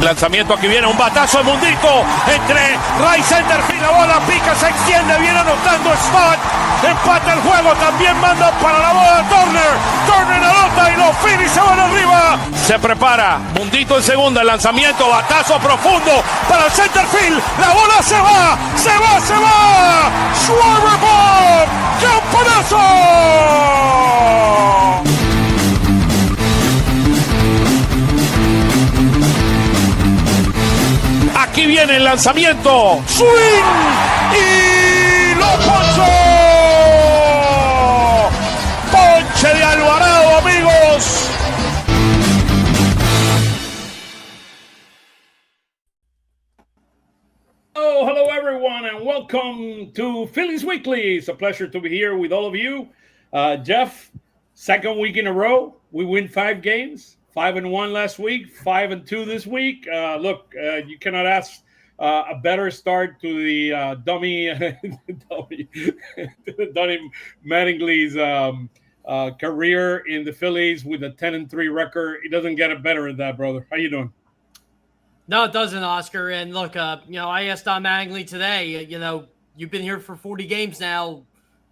Lanzamiento, aquí viene un batazo de Mundito entre right center field, la bola pica, se extiende, viene anotando Stott, empata el juego, también manda para la bola Turner anota y los Phillies se van arriba. Se prepara, Mundito en segunda, el lanzamiento, batazo profundo para el center field, la bola se va, Schwarber Bob, ¡campanazo! Aquí viene el lanzamiento, swing y lo ponchó. Ponche de Alvarado, amigos. Oh, hello everyone and welcome to Phillies Weekly. It's a pleasure to be here with all of you. Jeff, second week in a row, we win 5 games. 5-1 last week, 5-2 this week. You cannot ask a better start to the Donnie Mattingly's career in the Phillies with a 10-3 record. It doesn't get better than that, brother. How you doing? No, it doesn't, Oscar. And look, I asked Don Mattingly today, you've been here for 40 games now.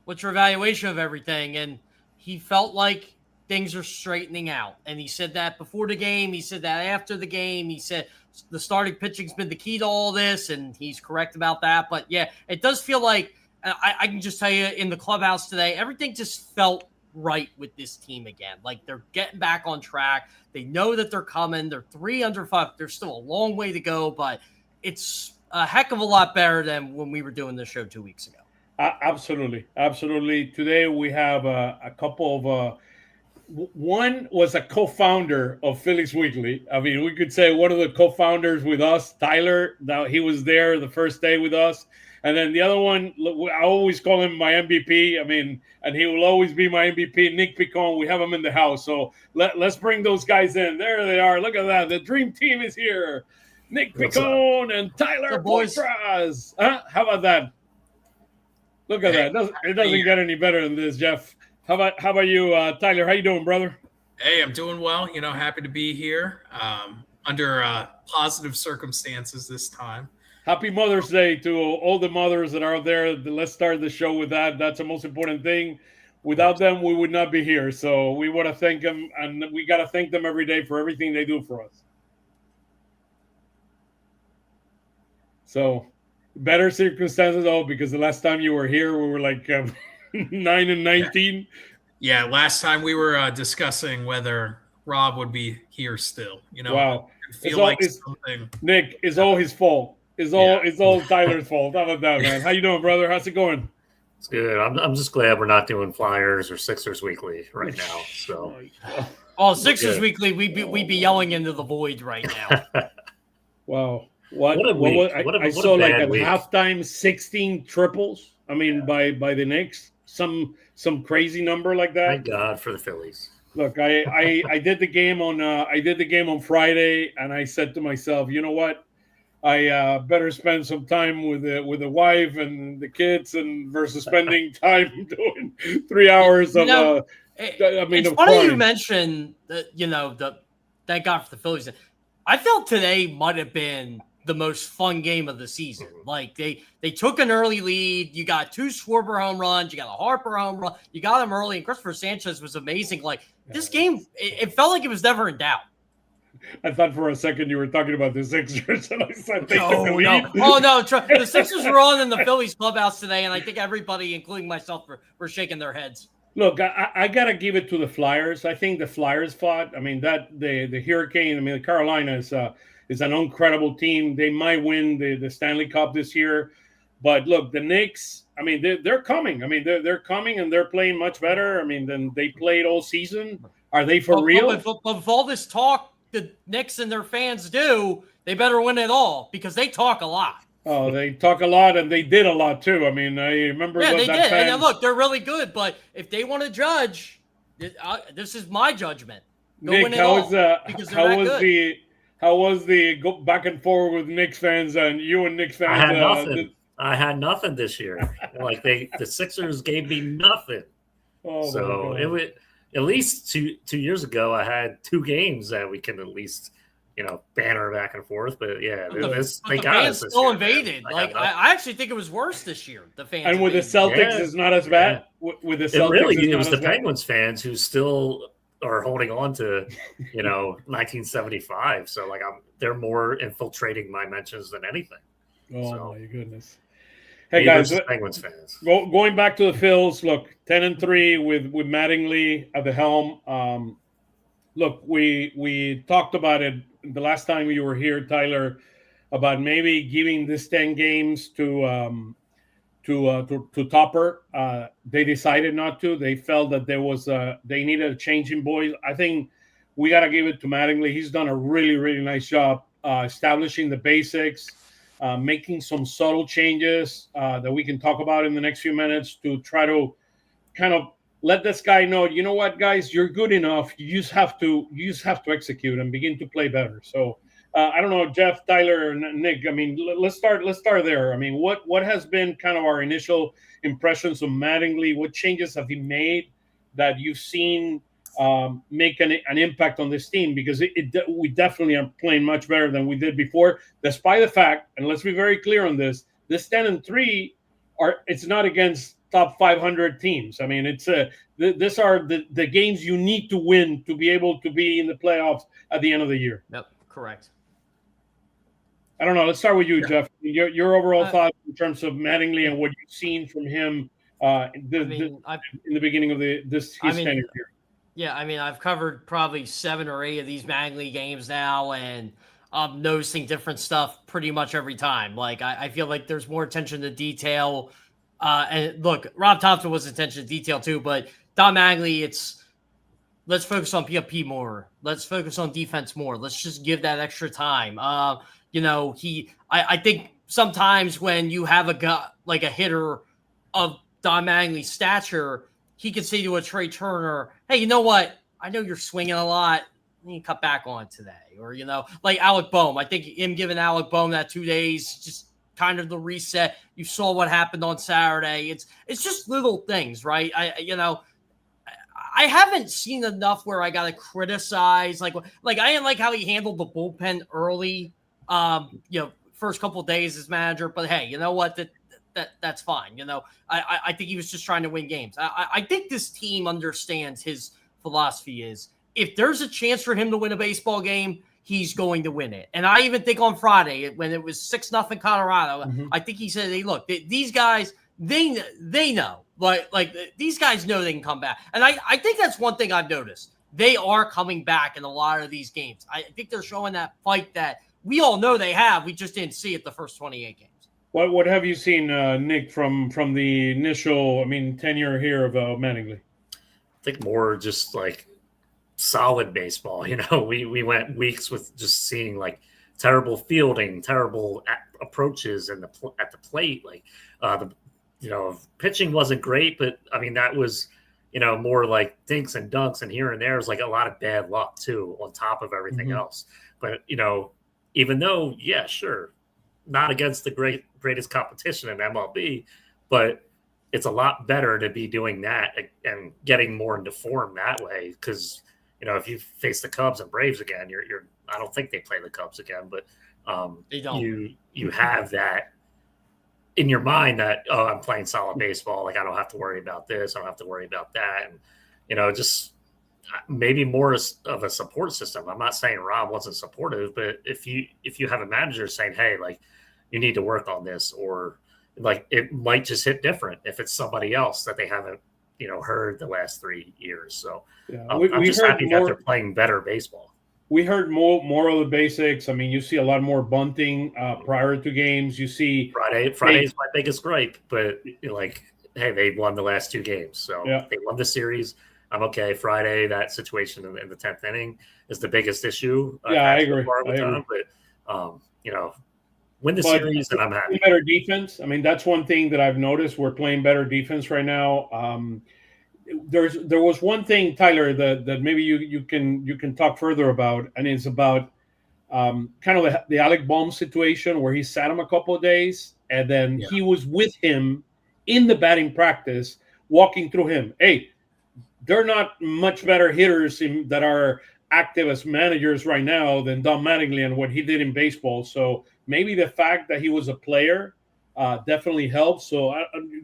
What's your evaluation of everything? And he felt like things are straightening out. And he said that before the game. He said that after the game. He said the starting pitching's been the key to all this, and he's correct about that. But, yeah, it does feel like I can just tell you in the clubhouse today, everything just felt right with this team again. Like they're getting back on track. They know that they're coming. They're 3 under 5. There's still a long way to go, but it's a heck of a lot better than when we were doing this show 2 weeks ago. Absolutely. Today we have a couple of one was a co-founder of Phillies Weekly. I mean, we could say one of the co-founders with us, Tyler. Now he was there the first day with us. And then the other one, I always call him my MVP. I mean, and he will always be my MVP, Nick Piccone. We have him in the house. So let's bring those guys in. There they are. Look at that. The dream team is here. Nick Piccone and Tyler Poitras. How about that? Look at that. It doesn't get any better than this, Jeff. How about you, Tyler? How you doing, brother? Hey, I'm doing well. Happy to be here under positive circumstances this time. Happy Mother's Day to all the mothers that are out there. Let's start the show with that. That's the most important thing. Without them, we would not be here. So we want to thank them, and we got to thank them every day for everything they do for us. So better circumstances, because the last time you were here, we were like 9-19. Yeah, last time we were discussing whether Rob would be here still. Wow. Nick, it's all his fault. It's all Tyler's fault. How about that, man? How you doing, brother? How's it going? It's good. I'm just glad we're not doing Flyers or Sixers Weekly right now. So, Sixers Weekly, we'd be yelling into the void right now. Wow. What a week. I saw like at halftime 16 triples. I mean, by the Knicks, some crazy number like that. Thank God for the Phillies. Look, I did the game on Friday, and I said to myself, you know what? I better spend some time with the wife and the kids, and versus spending time doing 3 hours of. It's funny you mentioned that. Thank God for the Phillies. I felt today might have been the most fun game of the season. Like they took an early lead. You got 2 Schwarber home runs. You got a Harper home run. You got them early, and Christopher Sanchez was amazing. Like this game, it felt like it was never in doubt. I thought for a second you were talking about the Sixers, and I said they took the lead. Oh, no. The Sixers were on in the Phillies clubhouse today, and I think everybody, including myself, were shaking their heads. Look, I got to give it to the Flyers. I think the Flyers fought. I mean, the Hurricane, Carolina is an incredible team. They might win the Stanley Cup this year. But, look, the Knicks, I mean, they're coming. I mean, they're coming, and they're playing much better, I mean, than they played all season. Are they for real? But with all this talk the Knicks and their fans do, they better win it all because they talk a lot. Oh, they talk a lot, and they did a lot too. I mean, I remember. Yeah, they did. And look, they're really good. But if they want to judge, this is my judgment. Go Nick, win it all because they're that good. How was the go back and forth with Knicks fans and you and Knicks fans? I had nothing. I had nothing this year. Like the Sixers gave me nothing. Oh, so it would. At least two years ago, I had 2 games that we can at least banner back and forth. But yeah, But they the got fans us this still year, invaded. man. Like I actually think it was worse this year. The fans And with the invading. Celtics, it's not as bad. With the Celtics, it was the Penguins fans who still are holding on to 1975. So like they're more infiltrating my mentions than anything. Oh my goodness! Hey guys, Penguins fans. Going back to the Phils. Look, 10-3 with Mattingly at the helm. Look, we talked about it the last time you were here, Tyler, about maybe giving this 10 games to Topper. They decided not to. They felt that they needed a change in boys. I think we got to give it to Mattingly. He's done a really, really nice job establishing the basics, making some subtle changes that we can talk about in the next few minutes to try to kind of let this guy know, you know what, guys, you're good enough. You just have to execute and begin to play better. So I don't know, Jeff, Tyler, and Nick. I mean, let's start there. I mean, what has been kind of our initial impressions of Mattingly? What changes have he made that you've seen make an impact on this team? Because we definitely are playing much better than we did before, despite the fact, and let's be very clear on this 10-3 it's not against top 500 teams. I mean, these are the games you need to win to be able to be in the playoffs at the end of the year. Yep, correct. I don't know. Let's start with you, Jeff. Your overall thoughts in terms of Mattingly and what you've seen from him in the beginning of his tenure here. Yeah, I mean, I've covered probably 7 or 8 of these Mattingly games now, and I'm noticing different stuff pretty much every time. Like, I feel like there's more attention to detail. And look, Rob Thompson was attention to detail too, but Don Mattingly, let's focus on PFP more. Let's focus on defense more. Let's just give that extra time. I think sometimes when you have a hitter of Don Mattingly's stature, he could say to a Trey Turner, hey, you know what? I know you're swinging a lot. You cut back on today. Or, like Alec Boehm. I think him giving Alec Boehm that 2 days, just kind of the reset. You saw what happened on Saturday. It's just little things, right? I haven't seen enough where I got to criticize. Like I didn't like how he handled the bullpen early, first couple of days as manager. But hey, you know what? That's fine. I think he was just trying to win games. I think this team understands his philosophy is if there's a chance for him to win a baseball game, he's going to win it. And I even think on Friday when it was 6-0 Colorado, I think he said, hey, look, these guys, they know. Like these guys know they can come back. And I think that's one thing I've noticed. They are coming back in a lot of these games. I think they're showing that fight that we all know they have. We just didn't see it the first 28 games. What have you seen, Nick, from the initial, tenure here of Mattingly? I think more just like solid baseball. We went weeks with just seeing like terrible fielding, terrible approaches at the plate. Like pitching wasn't great, but that was more like dinks and dunks, and here and there was like a lot of bad luck too on top of everything else. But even though, yeah, sure, not against the greatest competition in MLB, but it's a lot better to be doing that and getting more into form that way. Because if you face the Cubs and Braves again, you're I don't think they play the Cubs again, but they don't. You have that in your mind that, oh, I'm playing solid baseball. Like I don't have to worry about this. I don't have to worry about that. And just maybe more of a support system. I'm not saying Rob wasn't supportive, but if you have a manager saying, hey, like you need to work on this, or like it might just hit different if it's somebody else that they haven't heard the last 3 years. So yeah. I'm just happy that they're playing better baseball. We heard more of the basics. You see a lot more bunting prior to games. You see Friday's my biggest gripe, but hey, they won the last 2 games, so they won the series. I'm okay. Friday, that situation in the 10th inning is the biggest issue. I agree. But win the series, and I'm happy. Better defense. That's one thing that I've noticed. We're playing better defense right now. There was one thing, Tyler, that maybe you can talk further about, and it's about kind of the Alec Boehm situation where he sat him a couple of days, and then he was with him in the batting practice, walking through him. Hey, they're not much better hitters that are active as managers right now than Don Mattingly and what he did in baseball. So maybe the fact that he was a player definitely helps. So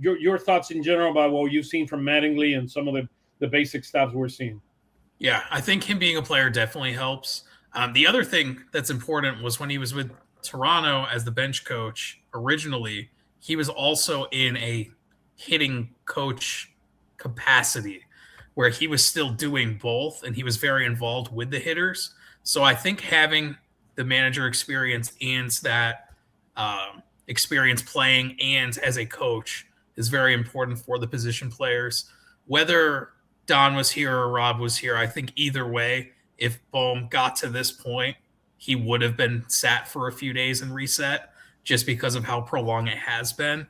your thoughts in general about what you've seen from Mattingly and some of the basic stuff we're seeing. Yeah, I think him being a player definitely helps. The other thing that's important was when he was with Toronto as the bench coach originally, he was also in a hitting coach capacity where he was still doing both, and he was very involved with the hitters. So I think having the manager experience and that experience playing and as a coach is very important for the position players. Whether Don was here or Rob was here, I think either way, if Bohm got to this point, he would have been sat for a few days and reset just because of how prolonged it has been.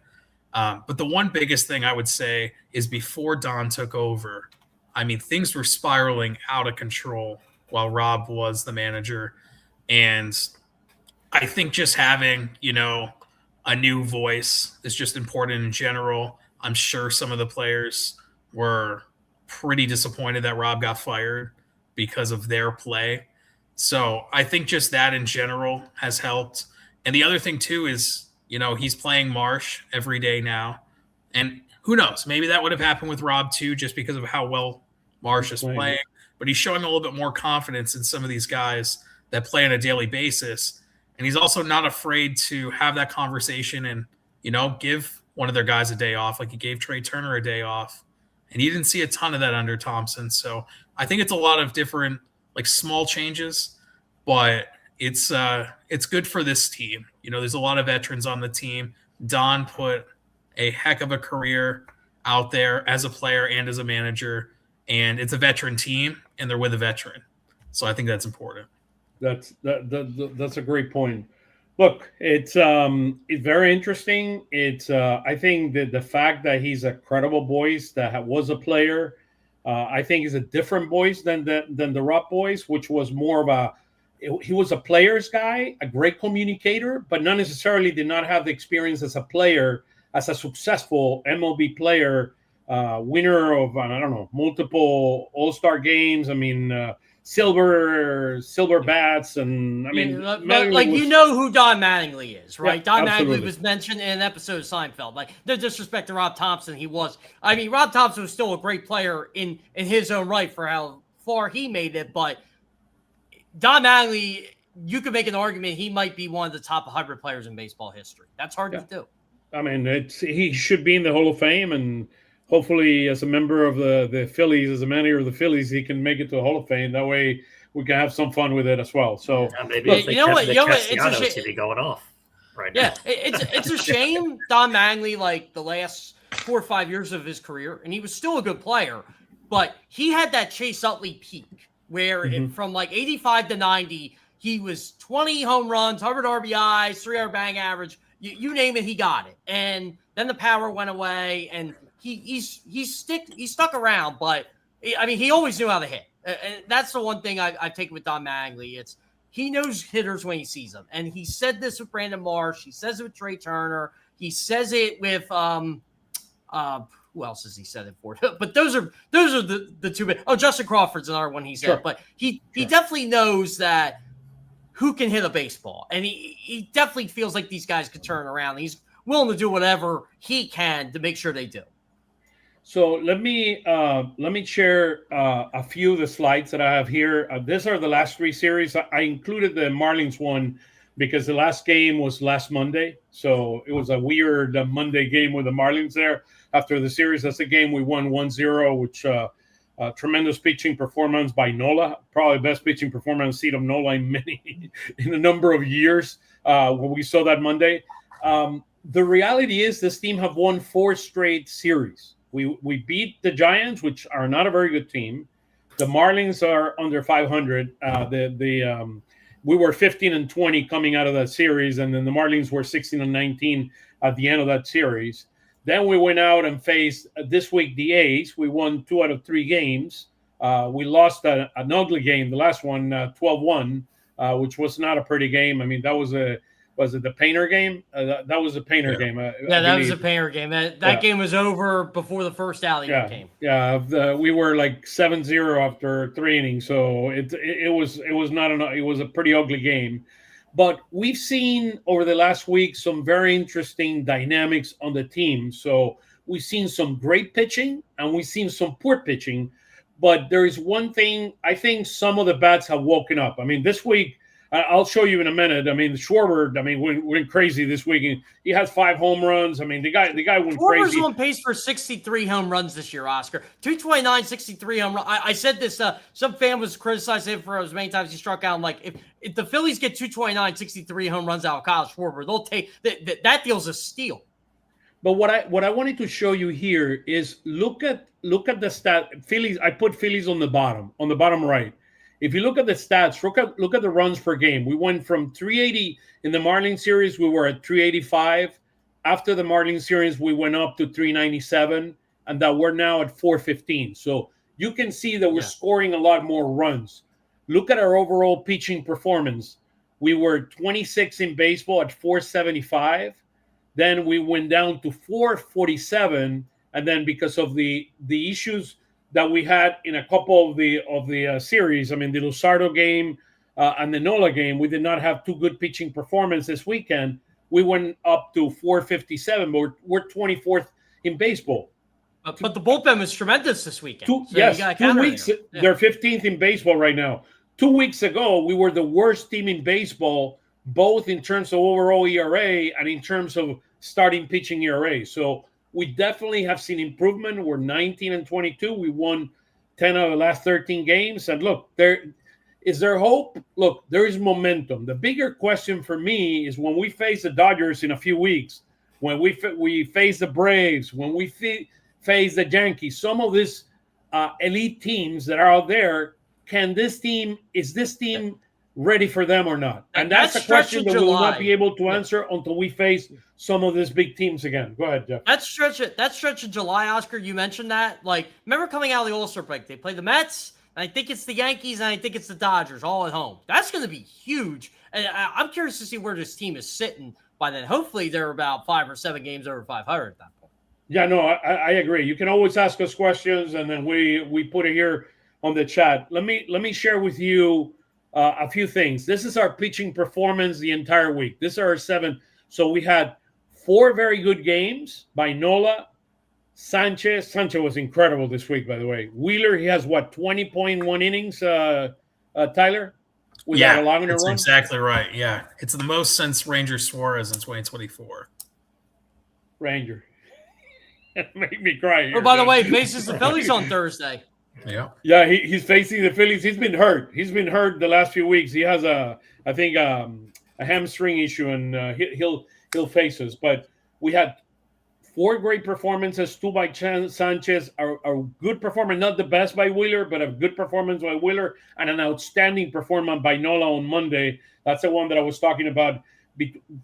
But the one biggest thing I would say is before Don took over, I mean, things were spiraling out of control while Rob was the manager. And I think just having, a new voice is just important in general. I'm sure some of the players were pretty disappointed that Rob got fired because of their play. So I think just that in general has helped. And the other thing too is, he's playing Marsh every day now. And who knows, maybe that would have happened with Rob too, just because of how well Marsh is playing. But he's showing a little bit more confidence in some of these guys that play on a daily basis. And he's also not afraid to have that conversation and, give one of their guys a day off, like he gave Trey Turner a day off. And you didn't see a ton of that under Thompson. So I think it's a lot of different, small changes, but it's good for this team. There's a lot of veterans on the team. Don put a heck of a career out there as a player and as a manager, and it's a veteran team, and they're with a veteran. So I think that's important. That's a great point. Look, it's very interesting. It's I think that the fact that he's a credible voice that was a player, I think is a different voice than the Rob voice, which was more of he was a player's guy, a great communicator, but not necessarily did not have the experience as a player, as a successful MLB player, winner of, multiple All-Star games. I mean, silver bats. And I mean, you know who Don Mattingly is, right? Yeah, Don absolutely. Mattingly was mentioned in an episode of Seinfeld. No disrespect to Rob Thompson. Rob Thompson was still a great player in his own right for how far he made it, but Don Mattingly, you could make an argument he might be one of the top 100 players in baseball history. That's hard to do. I mean, he should be in the Hall of Fame, and hopefully as a member of the Phillies, as a manager of the Phillies, he can make it to the Hall of Fame. That way we can have some fun with it as well. So maybe if Castellanos to be going off right now. Yeah, it's a shame Don Mattingly, the last 4 or 5 years of his career, and he was still a good player, but he had that Chase Utley peak where from 85 to 90, he was 20 home runs, 100 RBIs, 300 batting average. You name it, he got it. And then the power went away, and he stuck around. But I mean, he always knew how to hit. And that's the one thing I've taken with Don Mattingly. It's he knows hitters when he sees them, and he said this with Brandon Marsh. He says it with Trey Turner. He says it with who else has he said it for? But those are the two. Oh, Justin Crawford's another one he said. Sure. But he definitely knows that who can hit a baseball, and he definitely feels like these guys could turn around. He's willing to do whatever he can to make sure they do. So let me share a few of the slides that I have here. These are the last 3 series. I included the Marlins one because the last game was last Monday, so it was a weird Monday game with the Marlins there. After the series, that's a game we won 1-0, which tremendous pitching performance by Nola, probably best pitching performance I've seen of Nola in a number of years when we saw that Monday. The reality is this team have won 4 straight series. We beat the Giants, which are not a very good team. The Marlins are under 500. We were 15-20 coming out of that series, and then the Marlins were 16-19 at the end of that series. Then we went out and faced this week the A's. We won 2 out of 3 games. We lost an ugly game, the last one, 12-1, which was not a pretty game. I mean, that was was it the Painter game? That was the Painter game. That was a Painter game. That game was over before the first alley-oop came. Yeah, we were like 7-0 after 3 innings, so it was not enough. It was a pretty ugly game. But we've seen over the last week some very interesting dynamics on the team. So we've seen some great pitching and we've seen some poor pitching. But there is one thing, I think some of the bats have woken up. I mean, this week, I'll show you in a minute. I mean, Schwarber, went crazy this week. He has 5 home runs. I mean, the guy went crazy. Schwarber's on pace for 63 home runs this year, Oscar. 229, 63 home runs. I said this. Some fan was criticizing him for as many times he struck out. I'm like, if the Phillies get 229, 63 home runs out of Kyle Schwarber, they'll take that deal's a steal. But what I wanted to show you here is look at the stat. Phillies. I put Phillies on the bottom right. If you look at the stats, look at the runs per game. We went from 380 in the Marlins series. We were at 385. After the Marlins series, we went up to 397, and that we're now at 415. So you can see that we're scoring a lot more runs. Look at our overall pitching performance. We were 26 in baseball at 475. Then we went down to 447, and then because of the issues that we had in a couple of the series. I mean, the Luzardo game and the Nola game, we did not have 2 good pitching performances this weekend. We went up to 457, but we're 24th in baseball. But the bullpen was tremendous this weekend. 2 weeks. They're 15th in baseball right now. 2 weeks ago, we were the worst team in baseball, both in terms of overall ERA and in terms of starting pitching ERA. So we definitely have seen improvement. We're 19-22. We won 10 out of the last 13 games. And look, is there hope? Look, there is momentum. The bigger question for me is when we face the Dodgers in a few weeks, when we face the Braves, when we face the Yankees, some of these elite teams that are out there, is this team ready for them or not? And that's a question that we will not be able to answer until we face some of these big teams again. Go ahead, Jeff. That stretch of July, Oscar, you mentioned that. Like, remember coming out of the All-Star break, they play the Mets, and I think it's the Yankees, and I think it's the Dodgers all at home. That's going to be huge. And I'm curious to see where this team is sitting by then. Hopefully they're about 5 or 7 games over 500 at that point. Yeah, no, I agree. You can always ask us questions, and then we put it here on the chat. Let me share with you a few things. This is our pitching performance the entire week. This is our 7. So we had 4 very good games by Nola. Sanchez was incredible this week, by the way. Wheeler, he has 20.1 innings, Tyler? That's exactly right. Yeah. It's the most since Ranger Suarez in 2024. Ranger. That made me cry here. Oh, by the way, faces the Phillies on Thursday. Yeah, he's facing the Phillies. He's been hurt. The last few weeks. He has a hamstring issue, and he'll face us. But we had 4 great performances, 2 by Sanchez, a good performance, not the best by Wheeler, but a good performance by Wheeler, and an outstanding performance by Nola on Monday. That's the one that I was talking about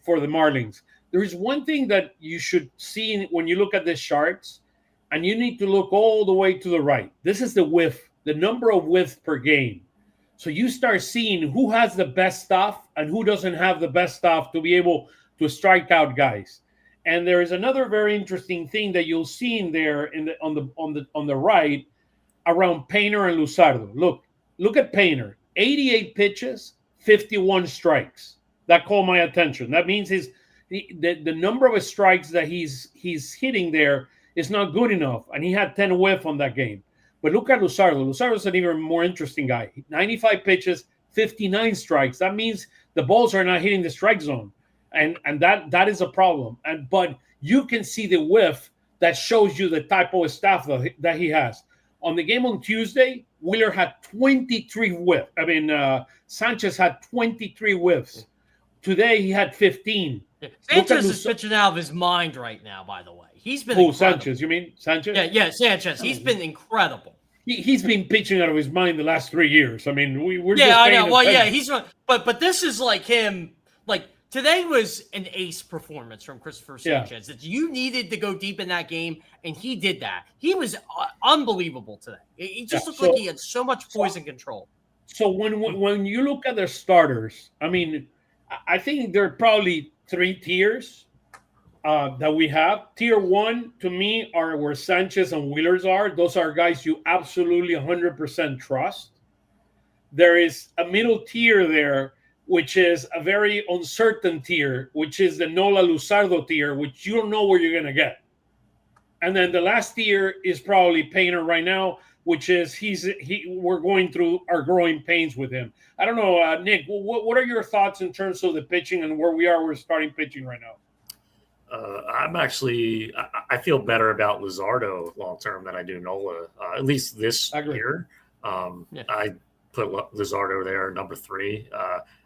for the Marlins. There is one thing that you should see when you look at the charts, and you need to look all the way to the right. This is the whiff, the number of whiffs per game. So you start seeing who has the best stuff and who doesn't have the best stuff to be able to strike out guys. And there is another very interesting thing that you'll see in there on the right around Painter and Luzardo. Look at Painter. 88 pitches, 51 strikes. That caught my attention. That means the number of strikes that he's hitting there is not good enough, and he had 10 whiff on that game. But look at Luzardo. Luzardo's an even more interesting guy. 95 pitches, 59 strikes. That means the balls are not hitting the strike zone, and that is a problem. But you can see the whiff that shows you the type of staff that he has. On the game on Tuesday, Wheeler had 23 whiffs. Sanchez had 23 whiffs. Today, he had 15. Sanchez is pitching out of his mind right now, by the way. He's been incredible. Sanchez? You mean Sanchez? Yeah, Sanchez. He's been incredible. He's been pitching out of his mind the last 3 years. I mean, we're just I know. Well, yeah, he's but this is like him. Like today was an ace performance from Christopher Sanchez. That you needed to go deep in that game, and he did that. He was unbelievable today. He just looked like he had so much poise and control. So when you look at their starters, I mean, I think there are probably 3 tiers that we have. Tier 1 to me are where Sanchez and Wheelers are. Those are guys you absolutely 100% trust. There is a middle tier there, which is a very uncertain tier, which is the Nola Luzardo tier, which you don't know where you're going to get. And then the last tier is probably Painter right now, which is we're going through our growing pains with him. I don't know, Nick, what are your thoughts in terms of the pitching and where we are with starting pitching right now? I feel better about Luzardo long term than I do Nola, at least this year. I put Luzardo there, number 3.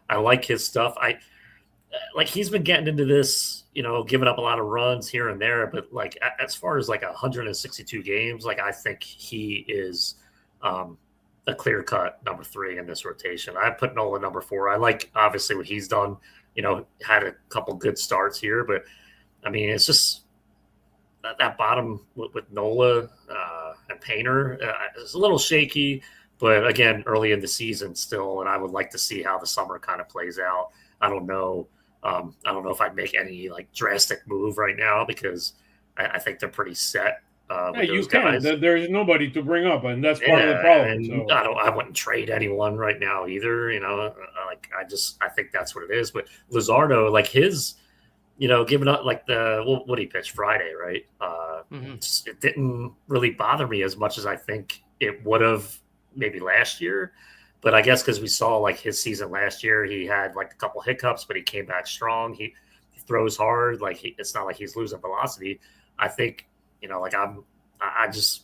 I like his stuff. He's been getting into this, giving up a lot of runs here and there, but as far as 162 games, I think he is a clear cut number 3 in this rotation. I put Nola number 4. I like obviously what he's done, had a couple good starts here, but I mean, it's just that bottom with Nola and Painter is a little shaky, but again, early in the season still, and I would like to see how the summer kind of plays out. I don't know if I'd make any drastic move right now because I think they're pretty set. With those guys. There's nobody to bring up, and that's part of the problem. So. I wouldn't trade anyone right now either. I think that's what it is. But Luzardo, his, giving up what he pitched Friday, right? It didn't really bother me as much as I think it would have maybe last year. But I guess because we saw his season last year, he had a couple hiccups, but he came back strong. He throws hard. It's not like he's losing velocity. I think,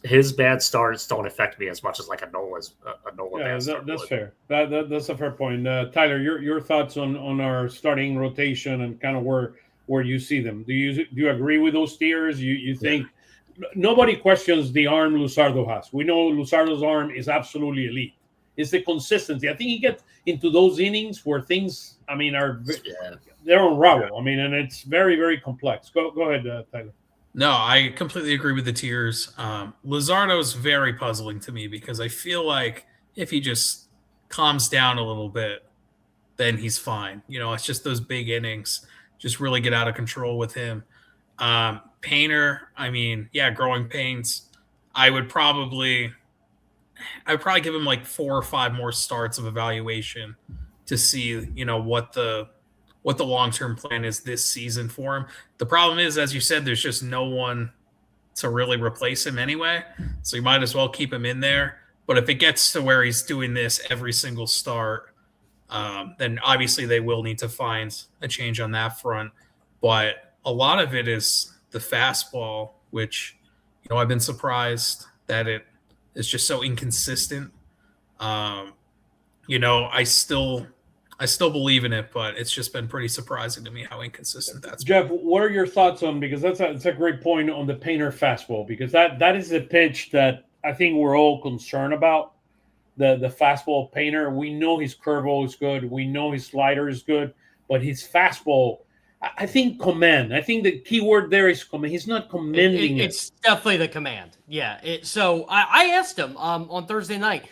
his bad starts don't affect me as much as a Nola bad start. That's fair. That's a fair point. Tyler, your thoughts on our starting rotation and kind of where you see them. Do you agree with those tiers? You think nobody questions the arm Luzardo has. We know Luzardo's arm is absolutely elite. It's the consistency. I think he gets into those innings where things, they're unravel. And it's very, very complex. Go ahead, Tyler. No, I completely agree with the tiers. Luzardo is very puzzling to me because I feel like if he just calms down a little bit, then he's fine. It's just those big innings just really get out of control with him. Painter, growing pains. I would probably give him 4 or 5 more starts of evaluation to see, what the long-term plan is this season for him. The problem is, as you said, there's just no one to really replace him anyway. So you might as well keep him in there. But if it gets to where he's doing this every single start, then obviously they will need to find a change on that front. But a lot of it is the fastball, which, I've been surprised that it is just so inconsistent. I still believe in it, but it's just been pretty surprising to me how inconsistent that's been. Jeff, what are your thoughts on, because that's a great point on the Painter fastball, because that is a pitch that I think we're all concerned about, the fastball Painter. We know his curveball is good. We know his slider is good, but his fastball, I think command. I think the key word there is command. He's not commanding It's definitely the command. Yeah. So I asked him on Thursday night,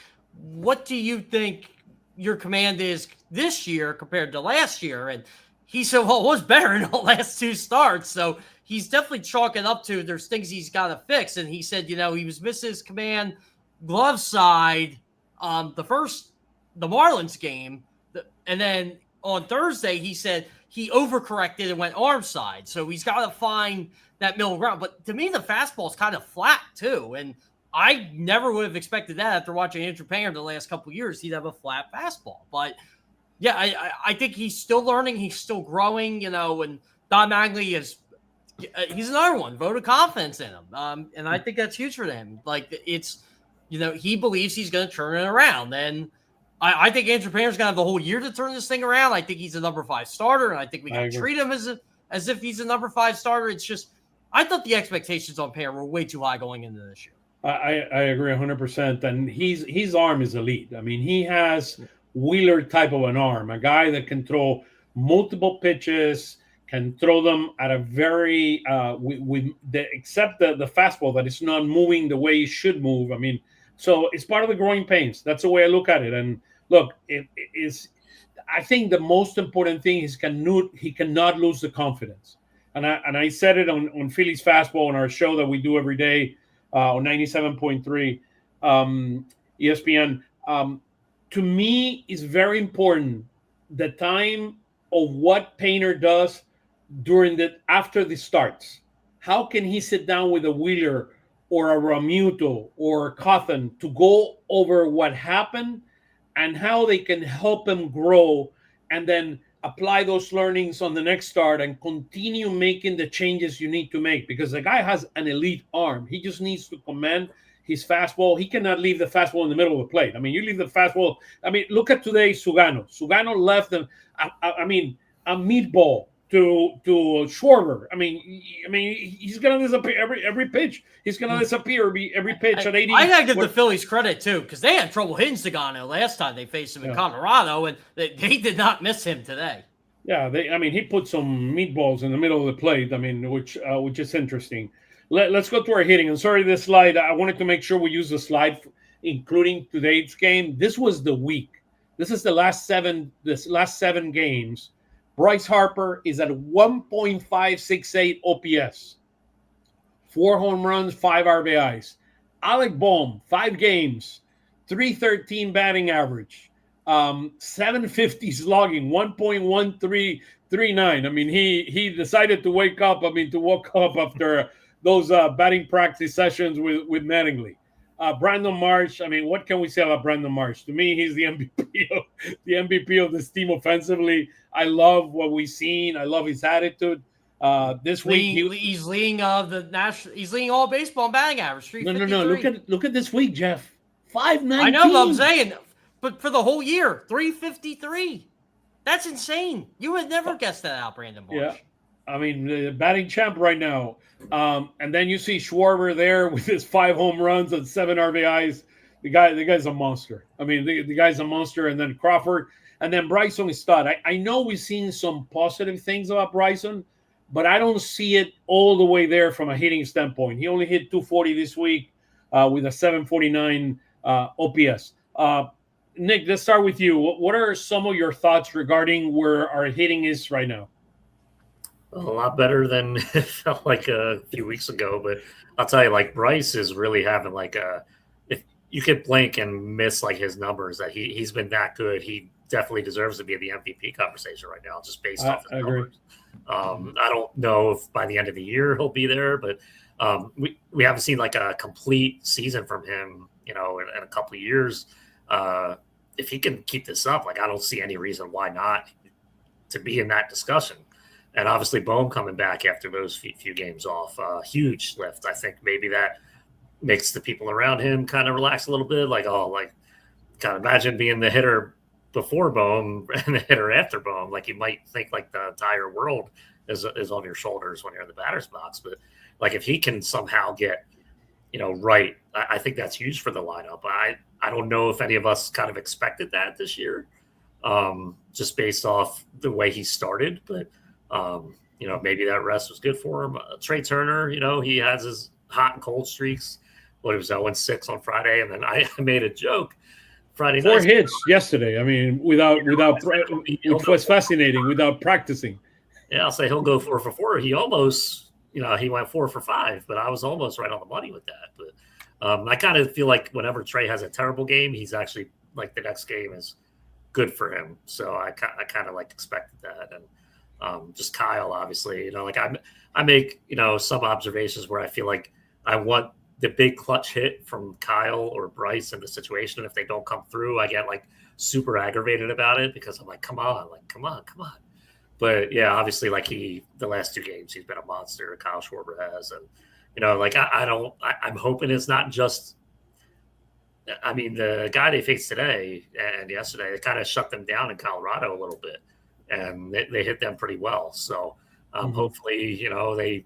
what do you think your command is this year compared to last year? And he said, well, it was better in the last 2 starts. So he's definitely chalking up to there's things he's got to fix. And he said, he was missing his command glove side the Marlins game. And then on Thursday, he said he overcorrected and went arm side. So he's got to find that middle ground. But to me, the fastball is kind of flat too. And I never would have expected that after watching Andrew Painter the last couple of years. He'd have a flat fastball. But, yeah, I think he's still learning. He's still growing, and Don Mattingly he's another one. Vote of confidence in him. And I think that's huge for him. He believes he's going to turn it around. And I think Andrew Painter's going to have the whole year to turn this thing around. I think he's a number 5 starter, and I think we got to treat him as if he's a number 5 starter. It's just I thought the expectations on Painter were way too high going into this year. I agree 100%. And his arm is elite. he has Wheeler type of an arm, a guy that can throw multiple pitches, can throw them at a very except the fastball that is not moving the way it should move. So it's part of the growing pains. That's the way I look at it. And look, it is. I think the most important thing is he cannot lose the confidence. And I said it on Phillies Fastball on our show that we do every day on 97.3 ESPN. To me, it's very important the time of what Painter does after the starts. How can he sit down with a Wheeler or a Realmuto or a Cawthon to go over what happened and how they can help him grow, and then apply those learnings on the next start and continue making the changes you need to make? Because the guy has an elite arm. He just needs to command his fastball. He cannot leave the fastball in the middle of the plate. I mean, you leave the fastball. I mean, look at today, Sugano. Sugano left them. I mean, a meatball to Schwarber. I mean, he's gonna disappear every pitch. He's gonna disappear every pitch at 80. I gotta give the Phillies credit too, because they had trouble hitting Sugano last time they faced him in Colorado, and they did not miss him today. Yeah, he put some meatballs in the middle of the plate. I mean, which is interesting. Let's go to our hitting. And sorry, this slide, I wanted to make sure we use the slide, including today's game. This was the week. This is the last seven games. Bryce Harper is at 1.568 OPS, 4 home runs, 5 RBIs. Alec Bohm, 5 games, 313 batting average, 750 slugging, 1.1339. I mean, he decided to walk up after those batting practice sessions with Mattingly. Brandon Marsh, I mean, what can we say about Brandon Marsh? To me, he's the MVP of this team offensively. I love what we've seen. I love his attitude. This week he's leading he's leading all baseball in batting average. No. Look at this week, Jeff. 519. I know what I'm saying, but for the whole year, 353. That's insane. You would never guess that out, Brandon Marsh. Yeah. I mean, the batting champ right now. And then you see Schwarber there with his 5 home runs and 7 RBIs. The guy's a monster. I mean, the guy's a monster. And then Crawford, and then Bryson is stud. I know we've seen some positive things about Bryson, but I don't see it all the way there from a hitting standpoint. He only hit 240 this week with a 749 OPS. Nick, let's start with you. What are some of your thoughts regarding where our hitting is right now? A lot better than it felt like a few weeks ago, but I'll tell you, like, Bryce is really having if you could blink and miss like his numbers, that he's been that good. He definitely deserves to be in the MVP conversation right now, just based off his numbers. I don't know if by the end of the year he'll be there, but we haven't seen like a complete season from him, in a couple of years. If he can keep this up, like, I don't see any reason why not to be in that discussion. And obviously Bohm coming back after those few games off, huge lift. I think maybe that makes the people around him kind of relax a little bit. Like, kind of imagine being the hitter before Bohm and the hitter after Bohm. Like, you might think like the entire world is on your shoulders when you're in the batter's box. But like, if he can somehow get, right, I think that's huge for the lineup. I don't know if any of us kind of expected that this year, just based off the way he started, but maybe that rest was good for him. Trey Turner, he has his hot and cold streaks. It was 0-6 on Friday, and then I made a joke Friday night. 4 hits yesterday. I mean, which was fascinating, without practicing. Yeah, I'll say he'll go 4 for 4. He almost, he went 4 for 5, but I was almost right on the money with that. But I kind of feel like whenever Trey has a terrible game, he's actually like the next game is good for him. So I kind of like expected that. And just Kyle, obviously, I make, some observations where I feel like I want the big clutch hit from Kyle or Bryce in the situation. If they don't come through, I get like super aggravated about it because I'm like, come on. But yeah, obviously, like the last 2 games, he's been a monster. Kyle Schwarber has, and I'm hoping it's not just. I mean, the guy they faced today and yesterday, they kind of shut them down in Colorado a little bit, and they hit them pretty well. So hopefully, they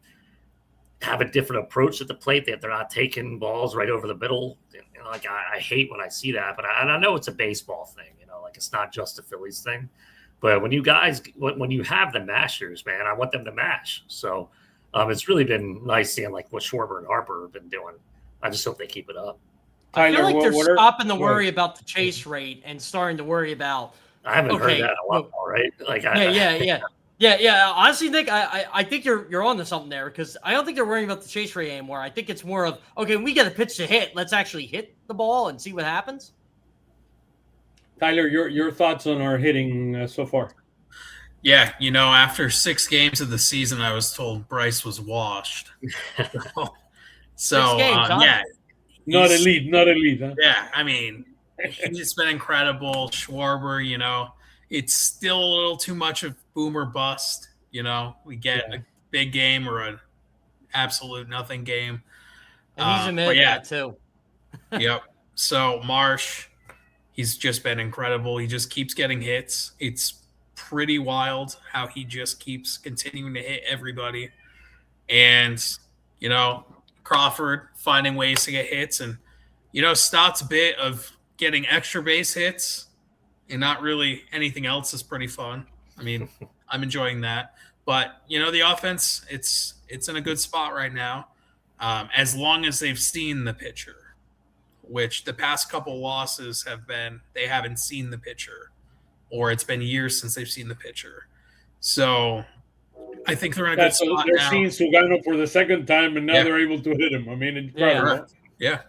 have a different approach at the plate, that they're not taking balls right over the middle. I hate when I see that, but I know it's a baseball thing. It's not just a Phillies thing. But when you have the mashers, man, I want them to mash. So it's really been nice seeing like what Schwarber and Harper have been doing. I just hope they keep it up. I feel like they're stopping to worry about the chase rate and starting to worry about I haven't heard that in a while, right? Like, yeah. Honestly, Nick, I think you're on to something there because I don't think they're worrying about the chase rate anymore. I think it's more of, okay, we get a pitch to hit. Let's actually hit the ball and see what happens. Tyler, your thoughts on our hitting so far? Yeah, after 6 games of the season, I was told Bryce was washed. So 6 games, huh? yeah, not elite, huh? Yeah, I mean, he's been incredible. Schwarber, it's still a little too much of boom or bust. We get a big game or an absolute nothing game. And he's admitted that too. Yep. So Marsh, he's just been incredible. He just keeps getting hits. It's pretty wild how he just keeps continuing to hit everybody. And, Crawford finding ways to get hits. And, Stott's bit of getting extra base hits and not really anything else is pretty fun. I mean, I'm enjoying that. But, the offense, it's in a good spot right now, as long as they've seen the pitcher, which the past couple losses they haven't seen the pitcher, or it's been years since they've seen the pitcher. So I think they're in a good spot they're now. seeing Sugano for the second time, and now they're able to hit him. I mean, incredible. Yeah.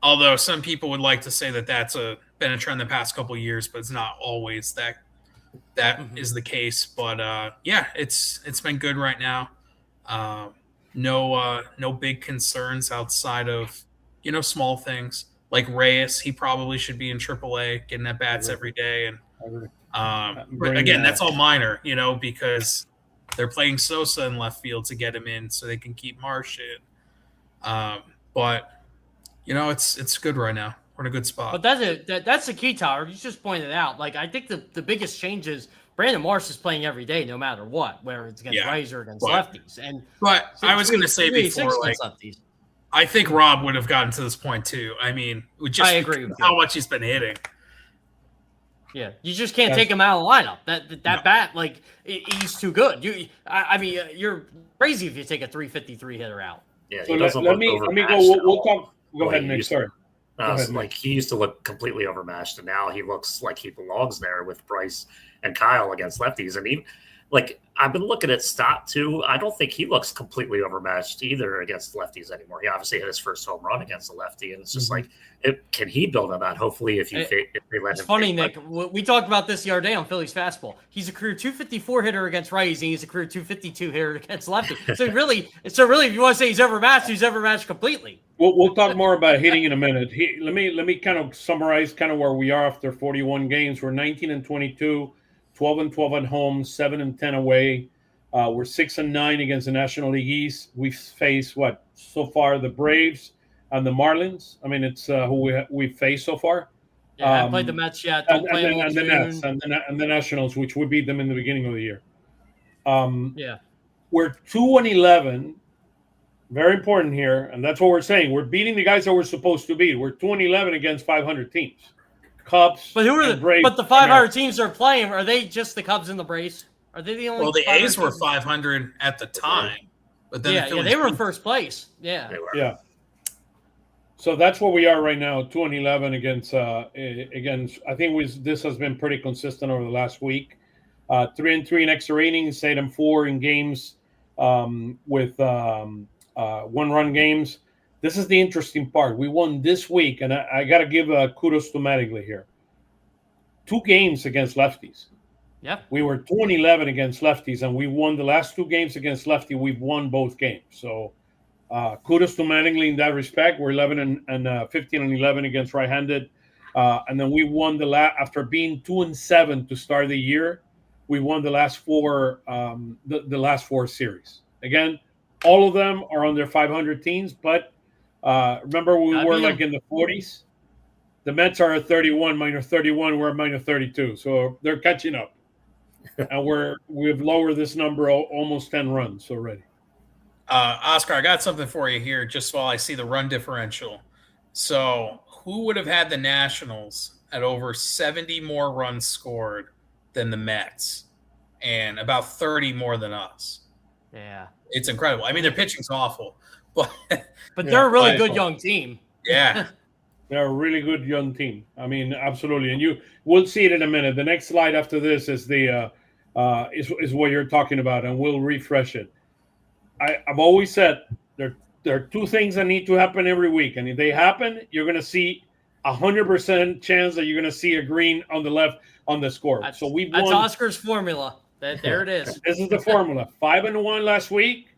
Although some people would like to say that that's been a trend the past couple of years, but it's not always that is the case. But it's been good right now. No big concerns outside of small things like Reyes. He probably should be in AAA, getting at bats every day. And but again, that's all minor, because they're playing Sosa in left field to get him in so they can keep Marsh in. But it's good right now. We're in a good spot. But that's the key, Tyler. You just pointed out. Like, I think the biggest change is Brandon Marsh is playing every day, no matter what, whether it's against Rays or against lefties. But I was going to say before, like, I think Rob would have gotten to this point too. I mean, I agree with how much he's been hitting. Yeah, you just can't take him out of the lineup. That bat, like, he's too good. You're crazy if you take a 353 hitter out. Yeah, so let me go. We'll talk. Go ahead, Nick. Sorry. He used to look completely overmatched, and now he looks like he belongs there with Bryce and Kyle against lefties. And even I've been looking at Stott too. I don't think he looks completely overmatched either against lefties anymore. He obviously hit his first home run against a lefty, and it's just can he build on that? Hopefully, if they let him. It's funny, Nick. We talked about this the other day on Phillies Fastball. He's a career 254 hitter against righties, and he's a career 252 hitter against lefties. So really, if you want to say he's overmatched completely. We'll talk more about hitting in a minute. Let me kind of summarize kind of where we are after 41 games. We're 19-22. 12-12 at home, 7-10 away. We're 6-9 against the National League East. We've faced so far the Braves and the Marlins. I mean, it's who we've faced so far. Yeah, I played the Mets yet. And the Nats and the Nationals, which we beat them in the beginning of the year. We're 2-11. Very important here, and that's what we're saying. We're beating the guys that we're supposed to beat. We're 2-11 against 500 teams. Cubs, but who are the Braves? But the 500 teams are playing. Are they just the Cubs and the Braves? Are they the only? Well, the A's were 500 at the time, but then they were in first place. Yeah, they were. Yeah. So that's where we are right now, 2-11 against. I think this has been pretty consistent over the last week. 3-3 in extra innings, 8-4 in games with one-run games. This is the interesting part. We won this week, and I got to give kudos to Mattingly here. 2 games against lefties. Yeah. We were 2-11 against lefties, and we won the last 2 games against lefty. We've won both games. So kudos to Mattingly in that respect. We're 15-11 against right-handed. And then we won after being 2-7 to start the year, we won the last 4 the last 4 series. Again, all of them are on their 500 teams, but remember, we were in the 40s. The Mets are at 31, -31. We're at -32, so they're catching up, and we've lowered this number almost 10 runs already. Oscar, I got something for you here. Just while I see the run differential, so who would have had the Nationals at over 70 more runs scored than the Mets, and about 30 more than us? Yeah, it's incredible. I mean, their pitching's awful. But they're a really good young team. Yeah. They're a really good young team. I mean, absolutely. And we'll see it in a minute. The next slide after this is is what you're talking about, and we'll refresh it. I've always said there are two things that need to happen every week, and if they happen, you're going to see 100% chance that you're going to see a green on the left on the score. That's won. Oscar's formula. There it is. This is the formula. 5-1 last week.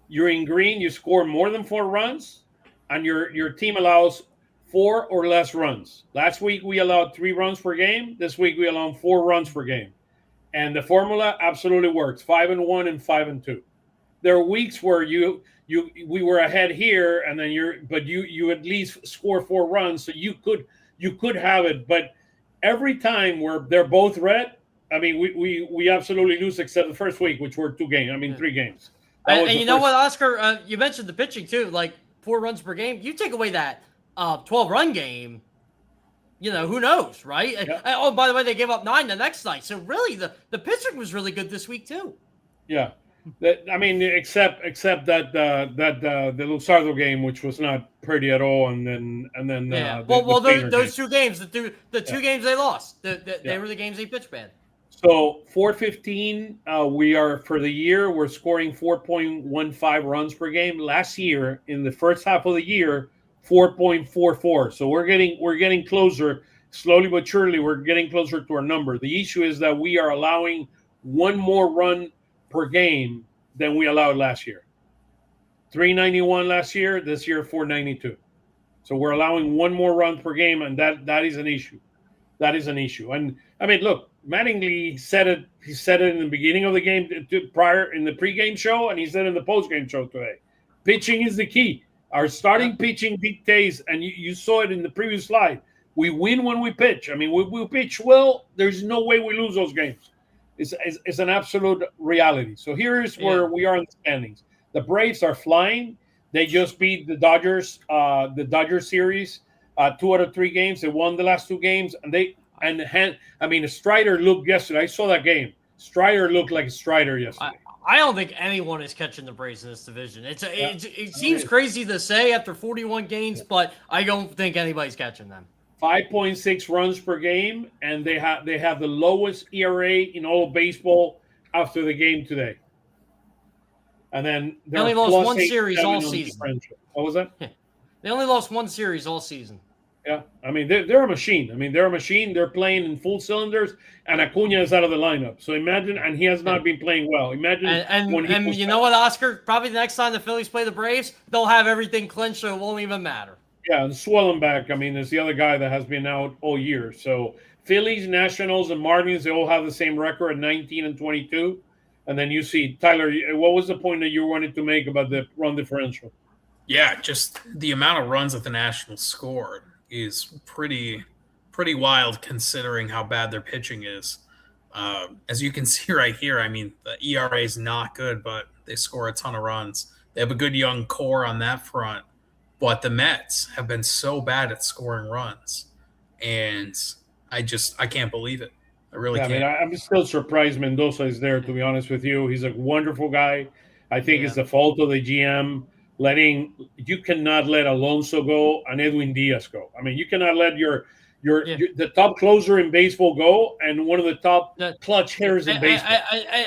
You're in green. You score more than 4 runs, and your team allows 4 or less runs. Last week we allowed 3 runs per game. This week we allow 4 runs per game, and the formula absolutely works. 5-1 and 5-2. There are weeks where we were ahead here, and then you at least score 4 runs, so you could have it. But every time where they're both red, I mean, we absolutely lose except the first week, which were 2 games. I mean, 3 games. And you know what, Oscar? You mentioned the pitching too, like 4 runs per game. You take away that 12-run game, who knows, right? Yeah. Oh, by the way, they gave up 9 the next night. So really, the pitching was really good this week too. Yeah. I mean, except that the Luzardo game, which was not pretty at all, and then those 2 games, the 2 games they lost, they were the games they pitched bad. So 415, we are for the year. We're scoring 4.15 runs per game. Last year, in the first half of the year, 4.44. So we're getting closer, slowly but surely. We're getting closer to our number. The issue is that we are allowing 1 more run per game than we allowed last year. 391 last year. This year 492. So we're allowing 1 more run per game, and that is an issue. That is an issue. And I mean, look, Mattingly said it. He said it in the beginning of the game, prior in the pregame show, and he said it in the postgame show today. Pitching is the key. Our starting pitching dictates, and you saw it in the previous slide. We win when we pitch. I mean, we pitch well. There's no way we lose those games. It's an absolute reality. So here's where we are in the standings. The Braves are flying. They just beat the Dodgers series, 2 out of 3 games. They won the last 2 games, and Strider looked yesterday. I saw that game. Strider looked like a Strider yesterday. I don't think anyone is catching the Braves in this division. It seems crazy to say after 41 games, but I don't think anybody's catching them. 5.6 runs per game, and they have the lowest ERA in all of baseball after the game today. And then they only lost 1 series all season. What was that? They only lost 1 series all season. Yeah, I mean they're a machine. They're playing in full cylinders, and Acuna is out of the lineup. So imagine, and he has not been playing well. Imagine, and you know what, Oscar? Probably the next time the Phillies play the Braves, they'll have everything clinched, so it won't even matter. Yeah, and Swellenbach, is the other guy that has been out all year. So Phillies, Nationals, and Marlins, they all have the same record at 19 and 22. And then you see, Tyler, what was the point that you wanted to make about the run differential? Yeah, just the amount of runs that the Nationals scored is pretty wild considering how bad their pitching is. As you can see right here, I mean, the ERA is not good, but they score a ton of runs. They have a good young core on that front. But the Mets have been so bad at scoring runs, and I can't believe it. I really can't. I mean, I'm still surprised Mendoza is there, to be honest with you. He's a wonderful guy. I think it's the fault of the GM you cannot let Alonso go and Edwin Diaz go. I mean, you cannot let the top closer in baseball go and one of the top clutch hitters in baseball.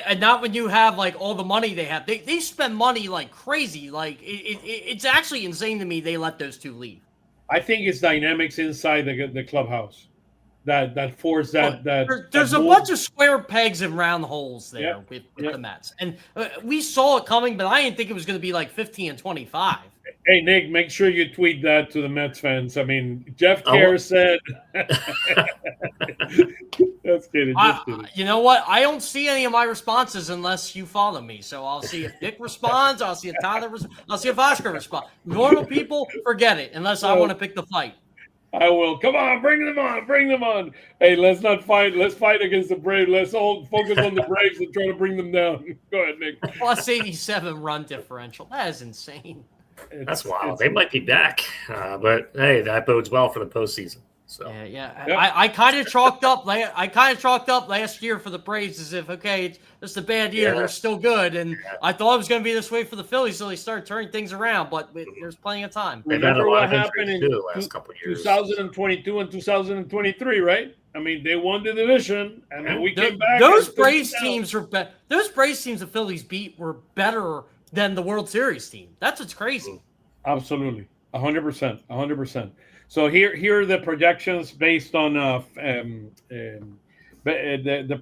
And not when you have like all the money they have. They spend money like crazy. Like it's actually insane to me they let those 2 leave. I think it's dynamics inside the clubhouse that force that. There's a bunch of square pegs and round holes there with the Mets, and we saw it coming, but I didn't think it was going to be like 15 and 25. Hey, Nick, make sure you tweet that to the Mets fans. I mean, Jeff Kerr said – That's kidding. Just kidding. You know what? I don't see any of my responses unless you follow me. So I'll see if Nick responds. I'll see if Tyler responds. I'll see if Oscar responds. Normal people, forget it unless I want to pick the fight. I will. Come on, bring them on. Bring them on. Hey, let's not fight. Let's fight against the Braves. Let's all focus on the Braves and try to bring them down. Go ahead, Nick. Plus 87 run differential. That is insane. That's wild. They might be back. But, hey, that bodes well for the postseason. So yeah. Yep. I kind of chalked up last year for the Braves as if, okay, it's just a bad year. They're still good, and I thought it was going to be this way for the Phillies, so they started turning things around. But there's plenty of time. Remember what happened in the last couple of years, 2022 and 2023, right? I mean, they won the division, and then we came back. Those Braves teams those Braves teams the Phillies beat were better than the World Series team. That's what's crazy. Absolutely, 100%, 100%. So here are the projections based on the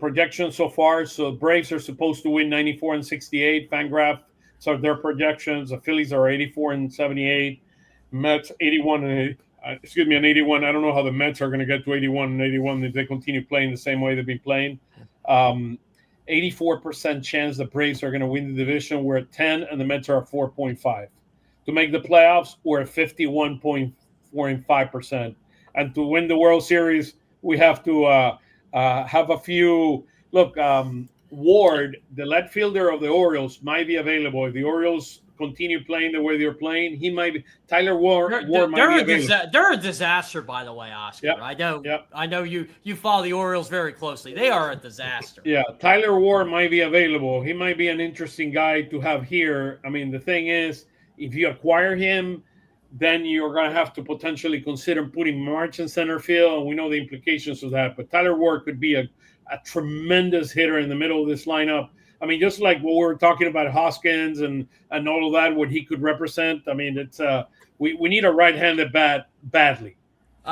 projections so far. So Braves are supposed to win 94 and 68. Fangraph, so their projections. The Phillies are 84 and 78. Mets 81 and 81. I don't know how the Mets are going to get to 81 and 81 if they continue playing the same way they've been playing. 84% chance the Braves are going to win the division. We're at 10, and the Mets are at 4.5. To make the playoffs, we're at 51.45%. And to win the World Series, we have to have a few. Look, Ward, the left fielder of the Orioles, might be available. If the Orioles continue playing the way they're playing, he might be. Tyler Ward might be available. They're a disaster, by the way, Oscar. Yep. I know you follow the Orioles very closely. They are a disaster. Yeah, Tyler Ward might be available. He might be an interesting guy to have here. I mean, the thing is, if you acquire him, then you're going to have to potentially consider putting Marsh in center field, and we know the implications of that. But Tyler Ward could be a tremendous hitter in the middle of this lineup. I mean, just like what we were talking about Hoskins and all of that, what he could represent. I mean, it's we need a right-handed bat badly.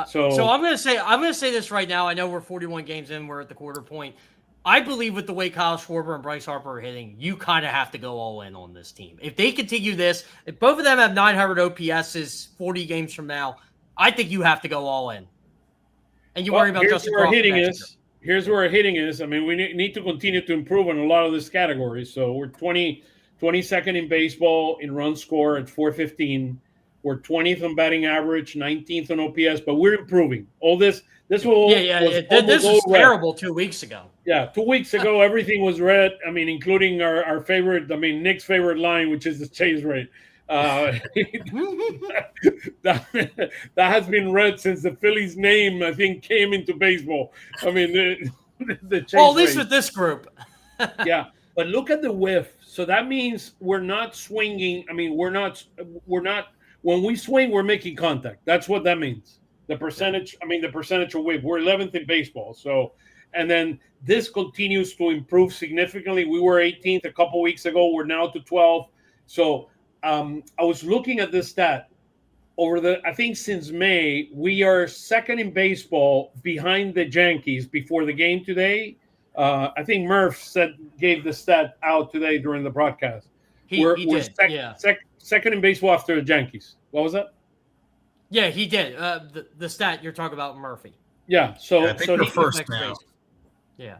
So I'm going to say this right now. I know we're 41 games in. We're at the quarter point. I believe with the way Kyle Schwarber and Bryce Harper are hitting, you kind of have to go all in on this team. If they continue this, if both of them have 900 OPSs 40 games from now, I think you have to go all in. And you worry about Justin Crawford. Here's where our hitting is. I mean, we need to continue to improve in a lot of these categories. So we're 22nd in baseball in run score at 415. We're 20th on batting average, 19th on OPS, but we're improving. All this This was terrible 2 weeks ago. Yeah, 2 weeks ago, everything was red. I mean, including our favorite, Nick's favorite line, which is the chase rate. That has been red since the Phillies name, I think, came into baseball. I mean, the chase well, at least rate. with this group. Yeah, but look at the whiff. So that means we're not swinging. I mean, we're not. When we swing, we're making contact. That's what that means. The percentage of whiff. We're 11th in baseball. So, and then this continues to improve significantly. We were 18th a couple weeks ago. We're now to 12th. So I was looking at this stat I think since May, we are second in baseball behind the Yankees before the game today. I think Murph gave the stat out today during the broadcast. We're second in baseball after the Yankees. What was that? Yeah, he did. The stat you're talking about, Murphy. Yeah. So I think we're first now. Yeah.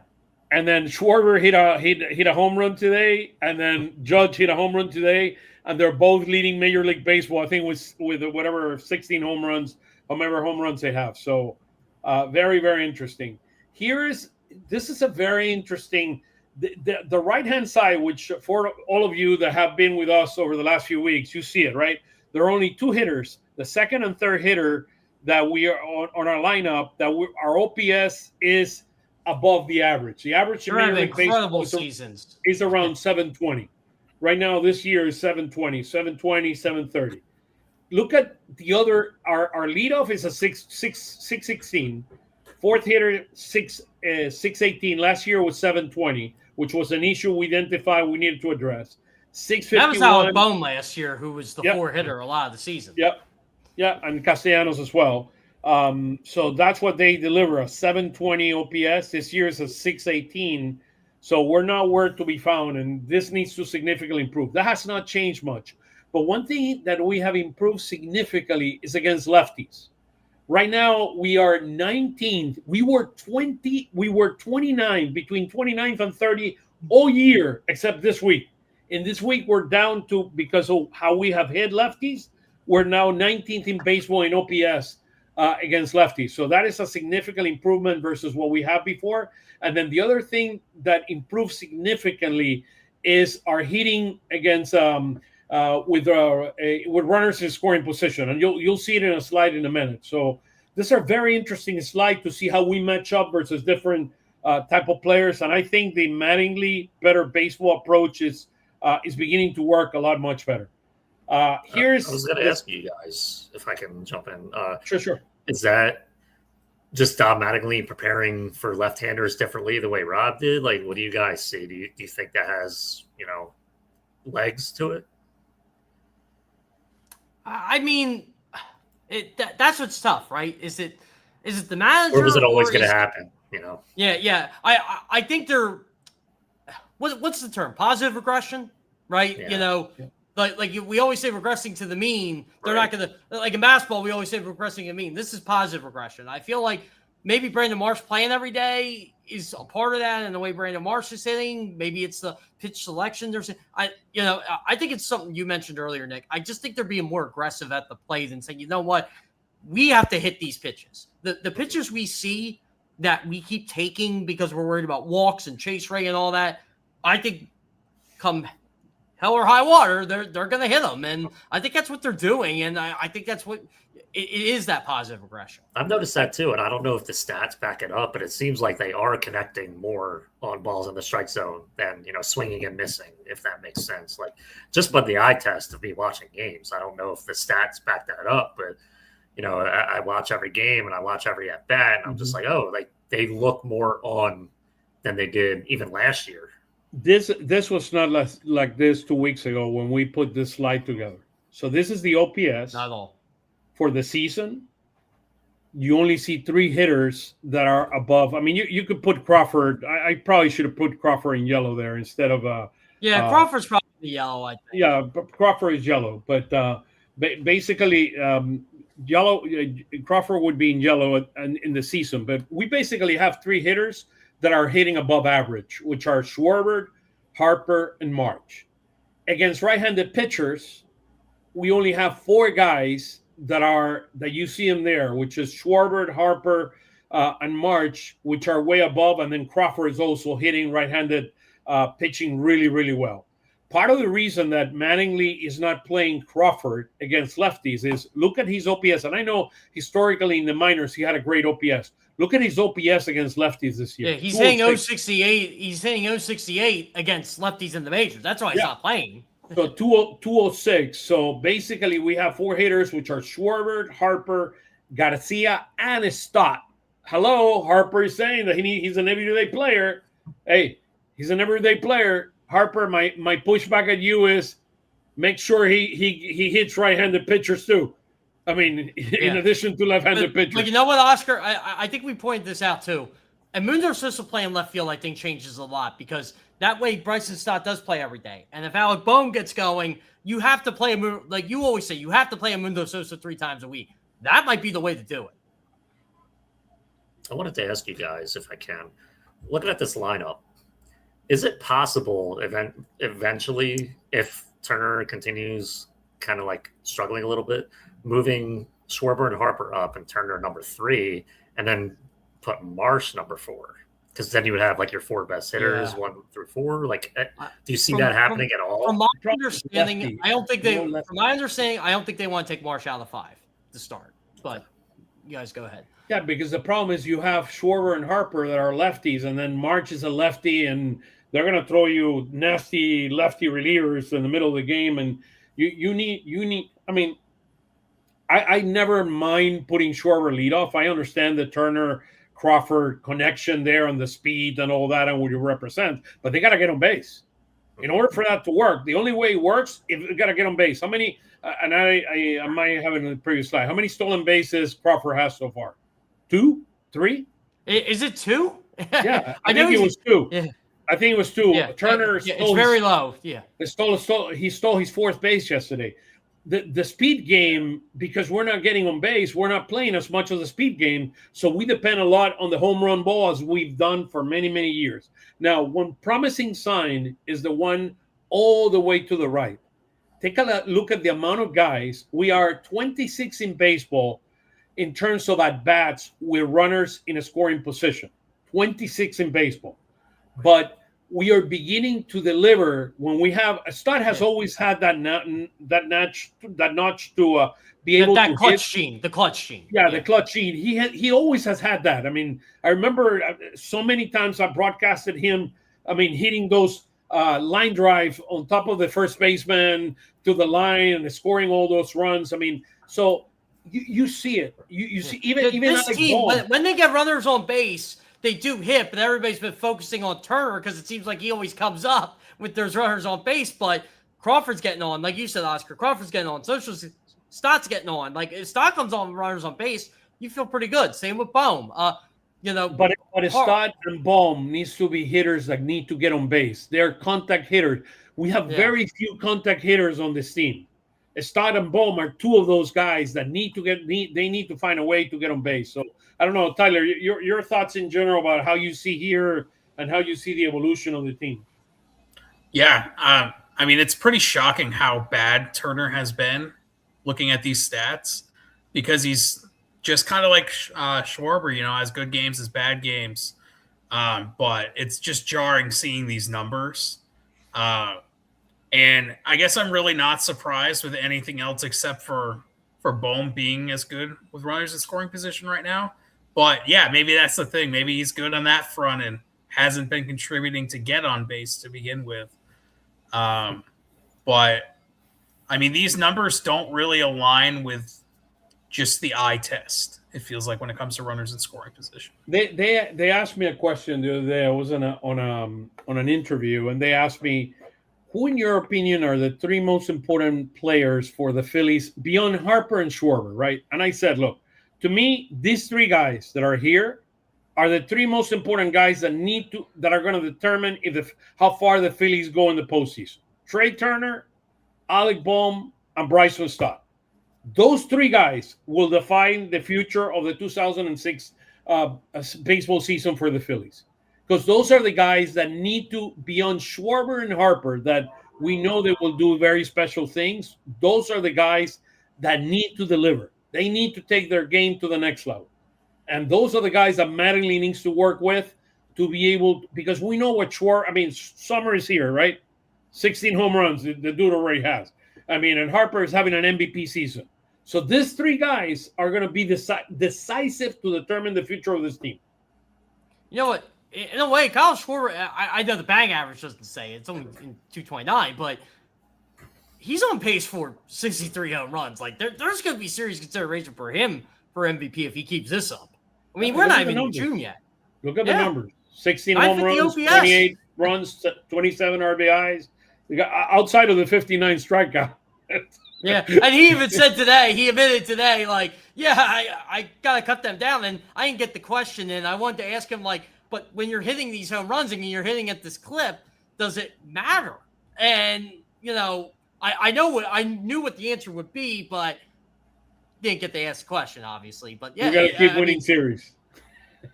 And then Schwarber hit a home run today, and then Judge hit a home run today, and they're both leading Major League Baseball. I think with whatever 16 home runs, however home runs they have. So very, very interesting. This is a very interesting. The right-hand side, which for all of you that have been with us over the last few weeks, you see it, right? There are only two hitters. The second and third hitter that we are on our lineup, our OPS is above the average. The average in Major League Baseball is around 720. Right now, this year is 720, 730. Look at the other. Our leadoff is a 616. Fourth hitter 618. Last year was 720, which was an issue we identified we needed to address. 651. That was Alec Bone last year, who was the four hitter a lot of the season. Yep. Yeah, and Castellanos as well. So that's what they deliver, a 720 OPS. This year is a 618. So we're not where to be found, and this needs to significantly improve. That has not changed much. But one thing that we have improved significantly is against lefties. Right now, we are 19th. We were 29, between 29th and 30 all year, except this week. In this week, we're down to, because of how we have hit lefties, we're now 19th in baseball in OPS against lefties. So that is a significant improvement versus what we had before. And then the other thing that improved significantly is our hitting against with runners in scoring position. And you'll see it in a slide in a minute. So these are very interesting slides to see how we match up versus different type of players. And I think the Mattingly better baseball approach is beginning to work a lot much better. I was going to ask you guys if I can jump in. Sure. Is that just automatically preparing for left-handers differently the way Rob did? Like, what do you guys see? Do you think that has, legs to it? I mean, that's what's tough, right? Is it the manager, or is it always going to happen? Yeah. I think they're what's the term? Positive regression, right? Yeah. Like we always say regressing to the mean. They're not going to, like in basketball, we always say regressing to the mean. This is positive regression. I feel like maybe Brandon Marsh playing every day is a part of that, and the way Brandon Marsh is hitting. Maybe it's the pitch selection. I think it's something you mentioned earlier, Nick. I just think they're being more aggressive at the plate and saying, you know what, we have to hit these pitches. The pitches we see that we keep taking because we're worried about walks and chase rate and all that, I think come hell or high water, they're going to hit them. And I think that's what they're doing. And I think that's what it is, that positive regression. I've noticed that too. And I don't know if the stats back it up, but it seems like they are connecting more on balls in the strike zone than, swinging and missing, if that makes sense. Like just by the eye test of me watching games, I don't know if the stats back that up, but I watch every game and I watch every at bat, and I'm just like, oh, like they look more on than they did even last year. This was not like this 2 weeks ago when we put this slide together. So this is the OPS. Not all. For the season. You only see 3 hitters that are above. I mean, you could put Crawford. I probably should have put Crawford in yellow there instead of Crawford's probably yellow, I think. Yeah, Crawford is yellow, but basically yellow. Crawford would be in yellow in the season, but we basically have 3 hitters that are hitting above average, which are Schwarber, Harper, and March. Against right-handed pitchers, we only have 4 guys that you see them there, which is Schwarber, Harper, and March, which are way above, and then Crawford is also hitting right-handed pitching really, really well. Part of the reason that Mattingly is not playing Crawford against lefties is look at his OPS, and I know historically in the minors he had a great OPS. Look at his OPS against lefties this year. Yeah, he's hitting 068. He's hitting 068 against lefties in the majors. That's why he's not playing. So 206. So basically we have 4 hitters, which are Schwarber, Harper, Garcia, and Stott. Hello, Harper is saying that he's an everyday player. Hey, he's an everyday player. Harper, my pushback at you is make sure he hits right-handed pitchers too. I mean, in addition to left-handed pitchers. But you know what, Oscar? I think we pointed this out too. And Mundo Sosa playing left field, I think, changes a lot because that way Bryson Stott does play every day. And if Alec Boehm gets going, you have to play like you always say, you have to play a Mundo Sosa 3 times a week. That might be the way to do it. I wanted to ask you guys, if I can, looking at this lineup, is it possible eventually, if Turner continues kind of like struggling a little bit, moving Schwarber and Harper up and Turner number 3, and then put Marsh number 4? Because then you would have like your 4 best hitters, 1 through 4. Like, do you see that happening at all? From my understanding, I don't think they want to take Marsh out of 5 to start. But you guys go ahead. Yeah, because the problem is you have Schwarber and Harper that are lefties, and then March is a lefty, and they're going to throw you nasty lefty relievers in the middle of the game, and you need. I mean, I never mind putting Schwarber leadoff. I understand the Turner Crawford connection there and the speed and all that and what you represent, but they got to get on base. In order for that to work, the only way it works if you got to get on base. How many? And I might have it in the previous slide. How many stolen bases Crawford has so far? 2, 3? Is it 2? Yeah, I think it was 2. Yeah. I think it was 2. Yeah. Turner it's very low. Yeah, he stole his 4th base yesterday. The speed game, because we're not getting on base, we're not playing as much of the speed game, so we depend a lot on the home run ball as we've done for many, many years. Now, one promising sign is the one all the way to the right. Take a look at the amount of guys. We are 26 in baseball in terms of at-bats with runners in a scoring position. 26 in baseball. But we are beginning to deliver when we have Stott has always had that notch to be able that to clutch hit. gene, the clutch gene. Yeah, the clutch gene. He always has had that. I mean, I remember so many times I broadcasted him. I mean, hitting those line drive on top of the first baseman to the line and scoring all those runs. I mean, so you see it. You see even this like team when they get runners on base, they do hit, but everybody's been focusing on Turner because it seems like he always comes up with those runners on base. But Crawford's getting on, like you said, Oscar. Crawford's getting on. Stott's getting on. Like if Stott comes on runners on base, you feel pretty good. Same with Bohm. But Stott and Bohm needs to be hitters that need to get on base. They're contact hitters. We have very few contact hitters on this team. Stott and Bohm are two of those guys that need to find a way to get on base. So I don't know, Tyler, your thoughts in general about how you see here and how you see the evolution of the team. Yeah, I mean, it's pretty shocking how bad Turner has been looking at these stats because he's just kind of like Schwarber, has good games, has bad games. But it's just jarring seeing these numbers. And I guess I'm really not surprised with anything else except for Bohm being as good with runners in scoring position right now. But yeah, maybe that's the thing. Maybe he's good on that front and hasn't been contributing to get on base to begin with. But I mean, these numbers don't really align with just the eye test. It feels like when it comes to runners in scoring position. They asked me a question the other day. I was on an interview, and they asked me, who, in your opinion, are the three most important players for the Phillies beyond Harper and Schwarber, right? And I said, look, to me, these three guys that are here are the three most important guys that are going to determine how far the Phillies go in the postseason. Trey Turner, Alec Bohm, and Bryson Stott. Those three guys will define the future of the 2006 baseball season for the Phillies. Because those are the guys that need to, beyond Schwarber and Harper, that we know they will do very special things. Those are the guys that need to deliver. They need to take their game to the next level. And those are the guys that Mattingly needs to work with to be able, because we know what Summer is here, right? 16 home runs, the dude already has. I mean, and Harper is having an MVP season. So these three guys are going to be decisive to determine the future of this team. You know what? In a way, Kyle Schwarber, I know the batting average doesn't say it's only in 229, but he's on pace for 63 home runs. Like there's going to be serious consideration for him for MVP if he keeps this up. I mean, we're not even in June yet. Look at the numbers: 16 home runs, 28 runs, 27 RBIs. Outside of the 59 strikeout. Yeah, and he even said today, he admitted today, like, yeah, I got to cut them down. And I didn't get the question, and I wanted to ask him, like, but when you're hitting these home runs and you're hitting at this clip, does it matter? And, I knew what the answer would be, but didn't get to ask the question, obviously. But yeah, we got to keep winning series.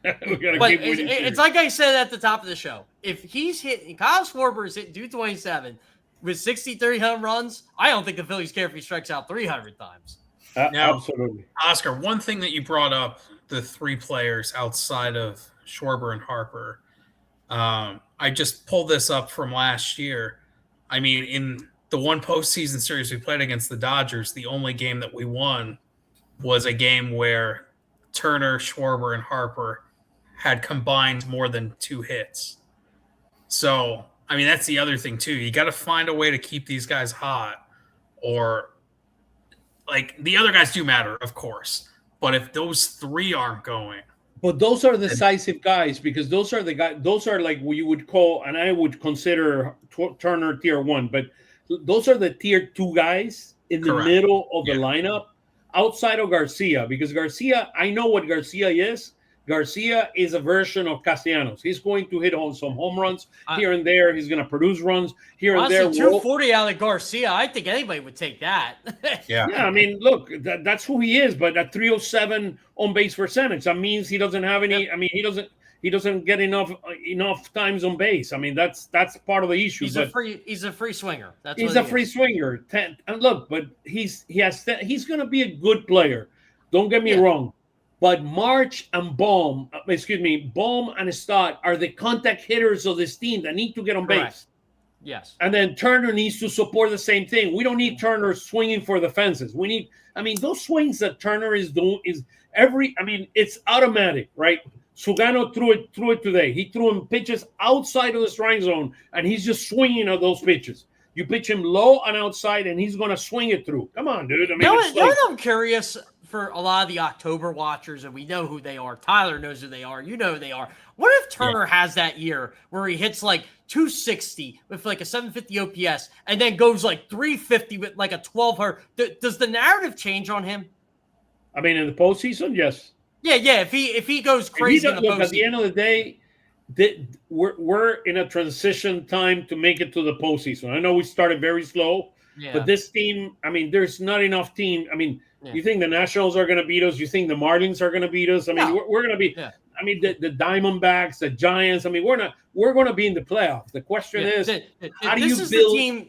We got to keep winning series. It's like I said at the top of the show. If he's hitting, Kyle Schwarber is hitting 227 with 63 home runs, I don't think the Phillies care if he strikes out 300 times. Now, absolutely. Oscar, one thing that you brought up, the three players outside of Schwarber and Harper, I just pulled this up from last year. I mean, in the one postseason series we played against the Dodgers, the only game that we won was a game where Turner, Schwarber, and Harper had combined more than 2 hits. So, I mean, that's the other thing, too. You got to find a way to keep these guys hot, or like the other guys do matter, of course. But if those three aren't going. But those are decisive guys, because those are the guys, those are like what you would call, and I would consider Turner tier 1, but those are the tier 2 guys in the middle of the lineup outside of Garcia, because Garcia, I know what Garcia is. Garcia is a version of Castellanos. He's going to hit some home runs here and there. He's going to produce runs here and there. 240 out of Garcia. I think anybody would take that. Yeah. I mean, look, that's who he is. But at 307 on base percentage, that means he doesn't have any. I mean, he doesn't get enough times on base. I mean, that's part of the issue. He's a free swinger. He's a free swinger. And look, but he's going to be a good player. Don't get me wrong. But March and Baum and Stott are the contact hitters of this team that need to get on base. Correct. Yes. And then Turner needs to support the same thing. We don't need Turner swinging for the fences. We need, those swings that Turner is doing it's automatic, right? Sugano threw it today. He threw him pitches outside of the strike zone, and he's just swinging at those pitches. You pitch him low and outside, and he's going to swing it through. Come on, dude. I'm curious for a lot of the October watchers, and we know who they are. Tyler knows who they are. You know who they are. What if Turner has that year where he hits like 260 with like a 750 OPS and then goes like 350 with like a 1200? Does the narrative change on him? In the postseason, yes. Yeah. If he goes crazy in the postseason. At the end of the day, we're in a transition time to make it to the postseason. I know we started very slow, but this team, there's not enough team. You think the Nationals are going to beat us? You think the Marlins are going to beat us? We're going to be. The Diamondbacks, the Giants. We're going to be in the playoffs. The question is, how do you build? The team,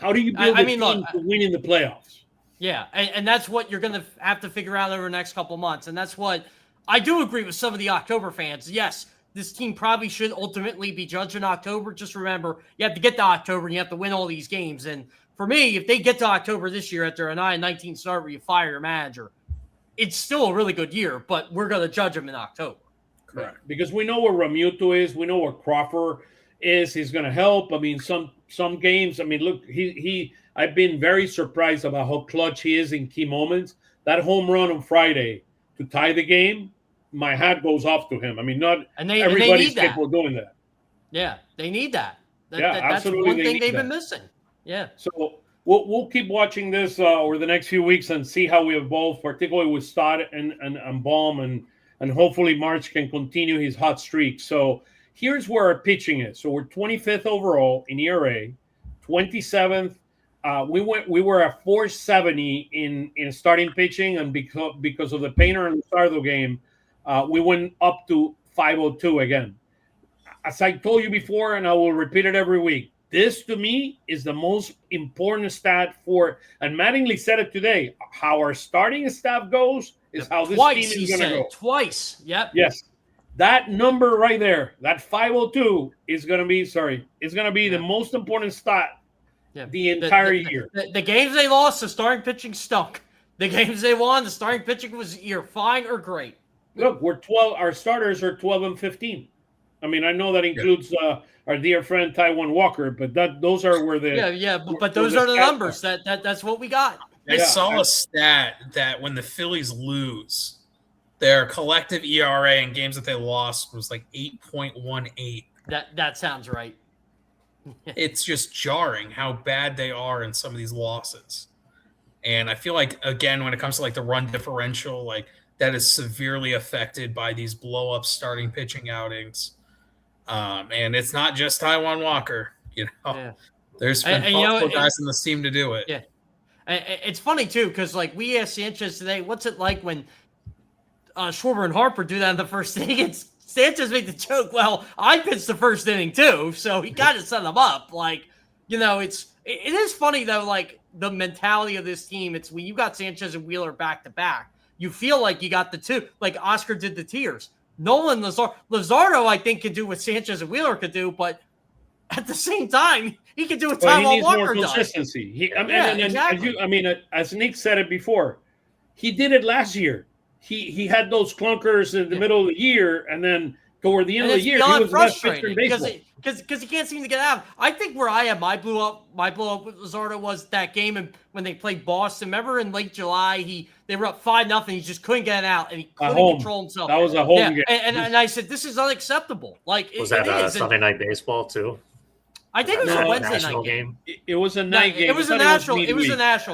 How do you build a team to win in the playoffs? Yeah, and that's what you're going to have to figure out over the next couple of months. And that's what I do agree with some of the October fans. Yes, this team probably should ultimately be judged in October. Just remember, you have to get to October and you have to win all these games. And for me, if they get to October this year after a 9-19 start where you fire your manager, it's still a really good year, but we're going to judge them in October. Correct. Because we know where Realmuto is. We know where Crawford is. He's going to help. Some games, look, I've been very surprised about how clutch he is in key moments. That home run on Friday to tie the game, my hat goes off to him. Not everybody's capable of doing that. Yeah, they need that. That's absolutely. One thing they've been missing. Yeah. So we'll keep watching this over the next few weeks and see how we evolve, particularly with Stott and Baum, and hopefully March can continue his hot streak. So here's where our pitching is. So we're 25th overall in ERA, 27th. We were at 470 in starting pitching, and because of the Painter and Luzardo game, we went up to 502 again. As I told you before, and I will repeat it every week, this to me is the most important stat and Mattingly said it today, how our starting staff goes is how this team is going to go. Twice. Yep. Yes. That number right there, that 502 is going to be, the most important stat the entire year. The games they lost, the starting pitching stunk. The games they won, the starting pitching was either fine or great. Look, our starters are 12 and 15. I know that includes our dear friend Taiwan Walker, but those are where the but those are the numbers. That's what we got. I saw a stat that when the Phillies lose, their collective ERA in games that they lost was like 8.18. That sounds right. It's just jarring how bad they are in some of these losses. And I feel like, again, when it comes to like the run differential, like that is severely affected by these blow-up starting pitching outings. And it's not just Taiwan Walker, There's been multiple guys in this team to do it. Yeah. It's funny, too, because like we asked Sanchez today, what's it like when Schwarber and Harper do that in the first inning? Sanchez made the joke, well, I pitched the first inning, too, so he kind of set them up. Like, it is funny, though, like the mentality of this team. It's when you got Sanchez and Wheeler back-to-back, you feel like you got the two, like Oscar did the tiers. Nolan Luzardo, I think, can do what Sanchez and Wheeler could do, but at the same time, he can do what Taiwan Walker does. Consistency. Exactly. As Nick said it before, he did it last year. He had those clunkers in the middle of the year, and then toward the end of the year, he was the best pitcher in baseball. Because he can't seem to get out. I think where I had my blow up with Luzardo was that game and when they played Boston. Remember in late July, they were up 5-0. He just couldn't get out, and he couldn't control himself. That was a home game. And I said, this is unacceptable. Like, was that Sunday Night Baseball too? I think it was a Wednesday night game. It was a night game. It was a national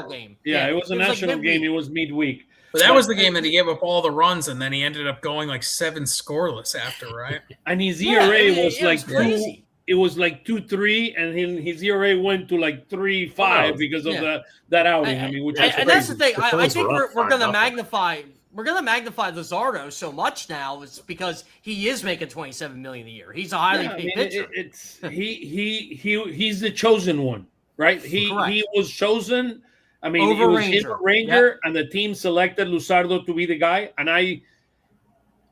game. Yeah, it was a national game. It was midweek. But that was the game that he gave up all the runs, and then he ended up going like 7 scoreless after, right? And his ERA was like crazy. It was like 2.3, and his ERA went to like 3.5 because of that outing. Which was and that's the thing. I think we're going to magnify. We're going to magnify Luzardo so much now is because he is making $27 million a year. He's a highly paid pitcher. He's the chosen one, right? He was chosen. It was him, Ranger, and the team selected Luzardo to be the guy. And I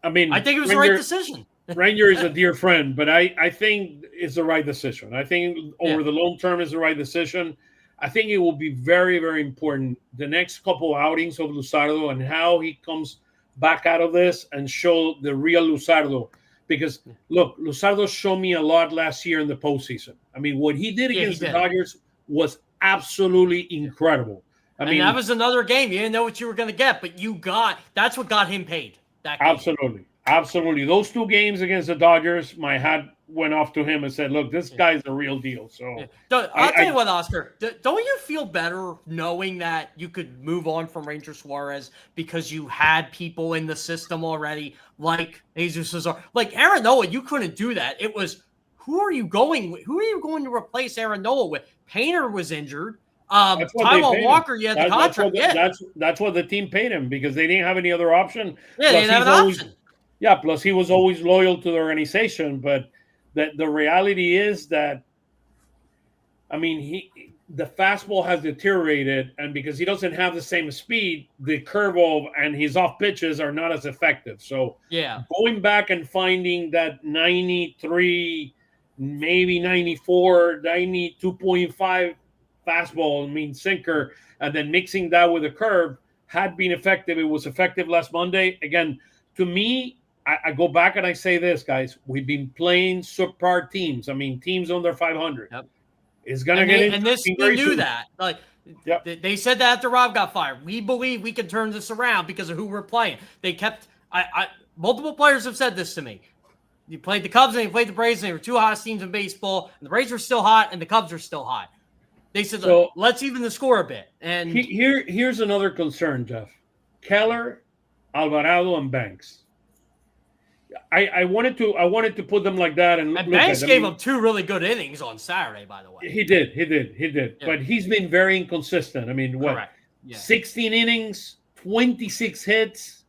I mean, I think it was the right decision. Ranger is a dear friend, but I think it's the right decision. I think over the long term is the right decision. I think it will be very, very important the next couple outings of Luzardo and how he comes back out of this and show the real Luzardo. Because look, Luzardo showed me a lot last year in the postseason. I mean, what he did against the Dodgers was absolutely incredible. I mean, that was another game. You didn't know what you were going to get, but that's what got him paid. That game. Absolutely. Those 2 games against the Dodgers, my hat went off to him and said, look, this guy's the real deal. So I'll tell you what, Oscar, don't you feel better knowing that you could move on from Ranger Suarez because you had people in the system already like Jesus Cesar, like Aaron Nola? You couldn't do that. It was, who are you going to replace Aaron Nola with? Painter was injured. Taijuan Walker, you had the contract. That's what the team paid him because they didn't have any other option. Yeah, they didn't have an option. Yeah, plus he was always loyal to the organization. But the reality is that, I mean, the fastball has deteriorated, and because he doesn't have the same speed, the curveball and his off pitches are not as effective. So going back and finding that 93, maybe 94, 92.5 fastball, I mean sinker, and then mixing that with a curve had been effective. It was effective last Monday. Again, to me, I go back and I say this, guys. We've been playing subpar teams. I mean, teams under 500. Yep. It's going to get into. And this, we knew that. Like, they said that after Rob got fired. We believe we can turn this around because of who we're playing. They kept. Multiple players have said this to me. You played the Cubs and you played the Braves, and they were 2 hottest teams in baseball. And the Braves are still hot, and the Cubs are still hot. They said, let's even the score a bit. And here's another concern, Jeff. Keller, Alvarado, and Banks. I wanted to put them like that, and Banks gave him 2 really good innings on Saturday, by the way. He did. Yeah. But he's been very inconsistent. I mean, what? Correct. Yeah. 16 innings, 26 hits.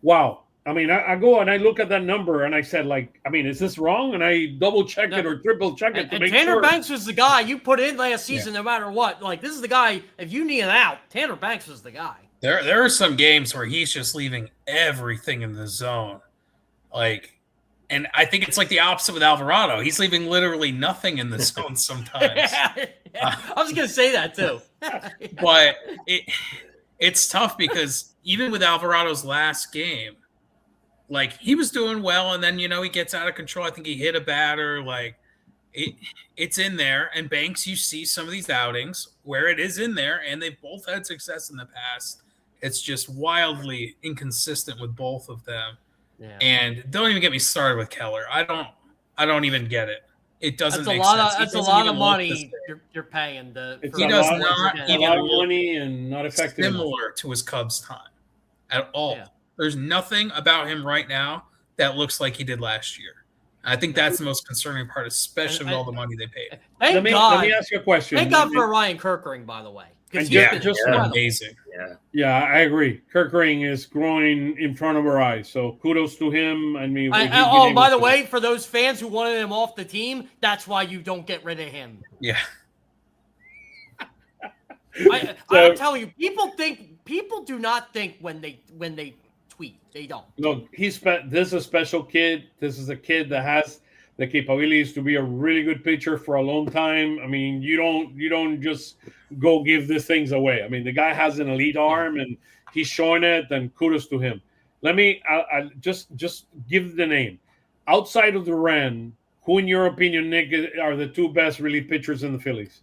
Wow. I mean, I go and I look at that number and I said, like, I mean, is this wrong? And I double check it or triple check it to make Tanner sure. Banks was the guy you put in last season, no matter what. Like, this is the guy. If you need an out, Tanner Banks was the guy. There are some games where he's just leaving everything in the zone. Like, and I think it's like the opposite with Alvarado. He's leaving literally nothing in the zone sometimes. I was going to say that too. But it's tough because even with Alvarado's last game, like, he was doing well, and then, he gets out of control. I think he hit a batter. Like, it's in there. And Banks, you see some of these outings where it is in there, and they've both had success in the past. It's just wildly inconsistent with both of them. Yeah. And don't even get me started with Keller. I don't even get it. It doesn't make sense. That's a lot of money you're paying. He does not even a lot of money and not effective. Similar to his Cubs time at all. Yeah. There's nothing about him right now that looks like he did last year. I think that's the most concerning part, especially with all the money they paid. Let me ask you a question. Thank God for Ryan Kirkering, by the way. Just amazing. Yeah, I agree. Kirkering is growing in front of our eyes, so kudos to him. I mean, by the way, for those fans who wanted him off the team, that's why you don't get rid of him. Yeah. I'm telling you, people do not think when they tweet. They don't. Look, this is a special kid. This is a kid that has the capabilities to be a really good pitcher for a long time. I mean, you don't just go give these things away. I mean, the guy has an elite arm, and he's showing it, and kudos to him. Let me just give the name. Outside of Duran, who, in your opinion, Nick, are the 2 best relief pitchers in the Phillies?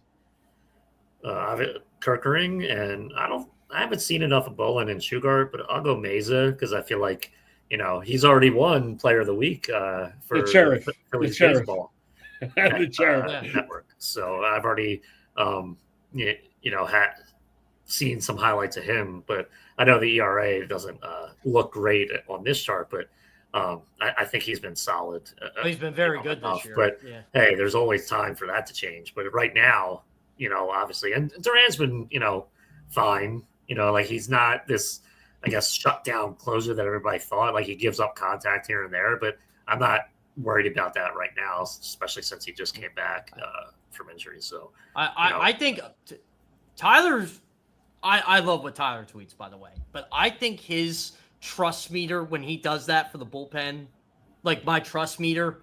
Kirkering, and I haven't seen enough of Bolin and Shugart, but I'll go Meza because I feel like, he's already won Player of the Week for the Sheriff. Phillies Baseball the Sheriff network. So I've already, had seen some highlights of him, but I know the ERA doesn't look great on this chart, but I think he's been solid. He's been very good this year. But hey, there's always time for that to change. But right now, obviously, and Duran's been, fine. Like, he's not this, I guess, shut down closer that everybody thought. Like, he gives up contact here and there, but I'm not worried about that right now, especially since he just came back from injury. So I think Tyler's. I love what Tyler tweets, by the way, but I think his trust meter when he does that for the bullpen, like my trust meter.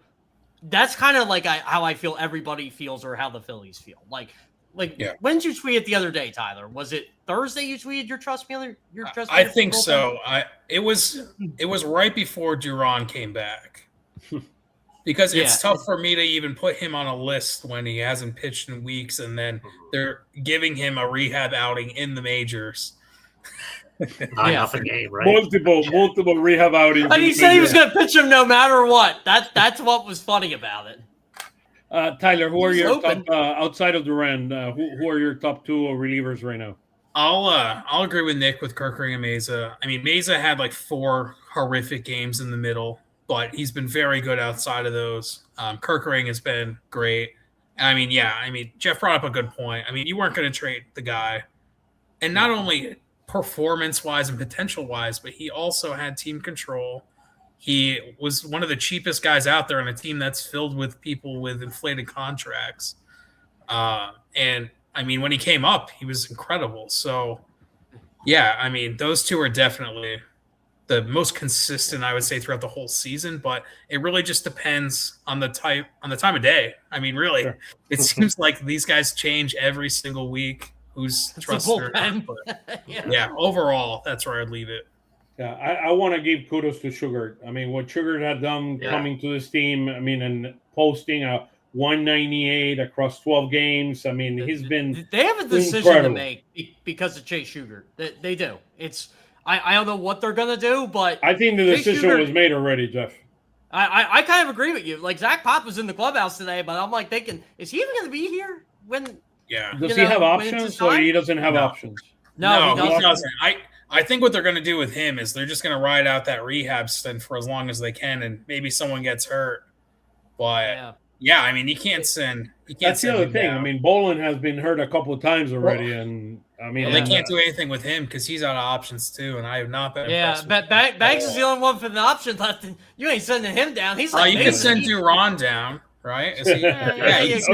That's kind of like how I feel everybody feels, or how the Phillies feel. When did you tweet it the other day, Tyler? Was it Thursday you tweeted your trust meter? I think so. It was right before Duran came back. Because it's tough for me to even put him on a list when he hasn't pitched in weeks, and then they're giving him a rehab outing in the majors. Enough a game, right? Multiple rehab outings. And he said he was going to pitch him no matter what. That's what was funny about it. Tyler, who are your top outside of Duran? Who are your top 2 relievers right now? I'll agree with Nick with Kerkering and Meza. I mean, Meza had like 4 horrific games in the middle, but he's been very good outside of those. Kerkering has been great. I mean, Jeff brought up a good point. I mean, you weren't going to trade the guy, and not only performance-wise and potential-wise, but he also had team control. He was one of the cheapest guys out there on a team that's filled with people with inflated contracts. And I mean, when he came up, he was incredible. So, yeah, I mean, those 2 are definitely the most consistent, I would say, throughout the whole season. But it really just depends on the time of day. I mean, really, sure. It seems like these guys change every single week. Who's trusted? Yeah, overall, that's where I'd leave it. Yeah, I want to give kudos to Sugar. I mean, what Sugar had done coming to this team, I mean, and posting a 198 across 12 games. I mean, he's been They have a decision to make because of Chase Sugar. They do. It's I don't know what they're going to do, but I think the decision was made already, Jeff. I kind of agree with you. Like, Zach Pop was in the clubhouse today, but I'm like thinking, is he even going to be here when – Yeah. Does he have options, or he doesn't have options? No, he doesn't. I think what they're going to do with him is they're just going to ride out that rehab stint for as long as they can, and maybe someone gets hurt. But I mean, you can't send. That's the other thing. I mean, Bolin has been hurt a couple of times already, and I mean, they can't do anything with him because he's out of options too, and I have not been. Yeah, Banks is the only one for the option left, and you ain't sending him down. He's like, you can send Duran down. Right? Is he, here's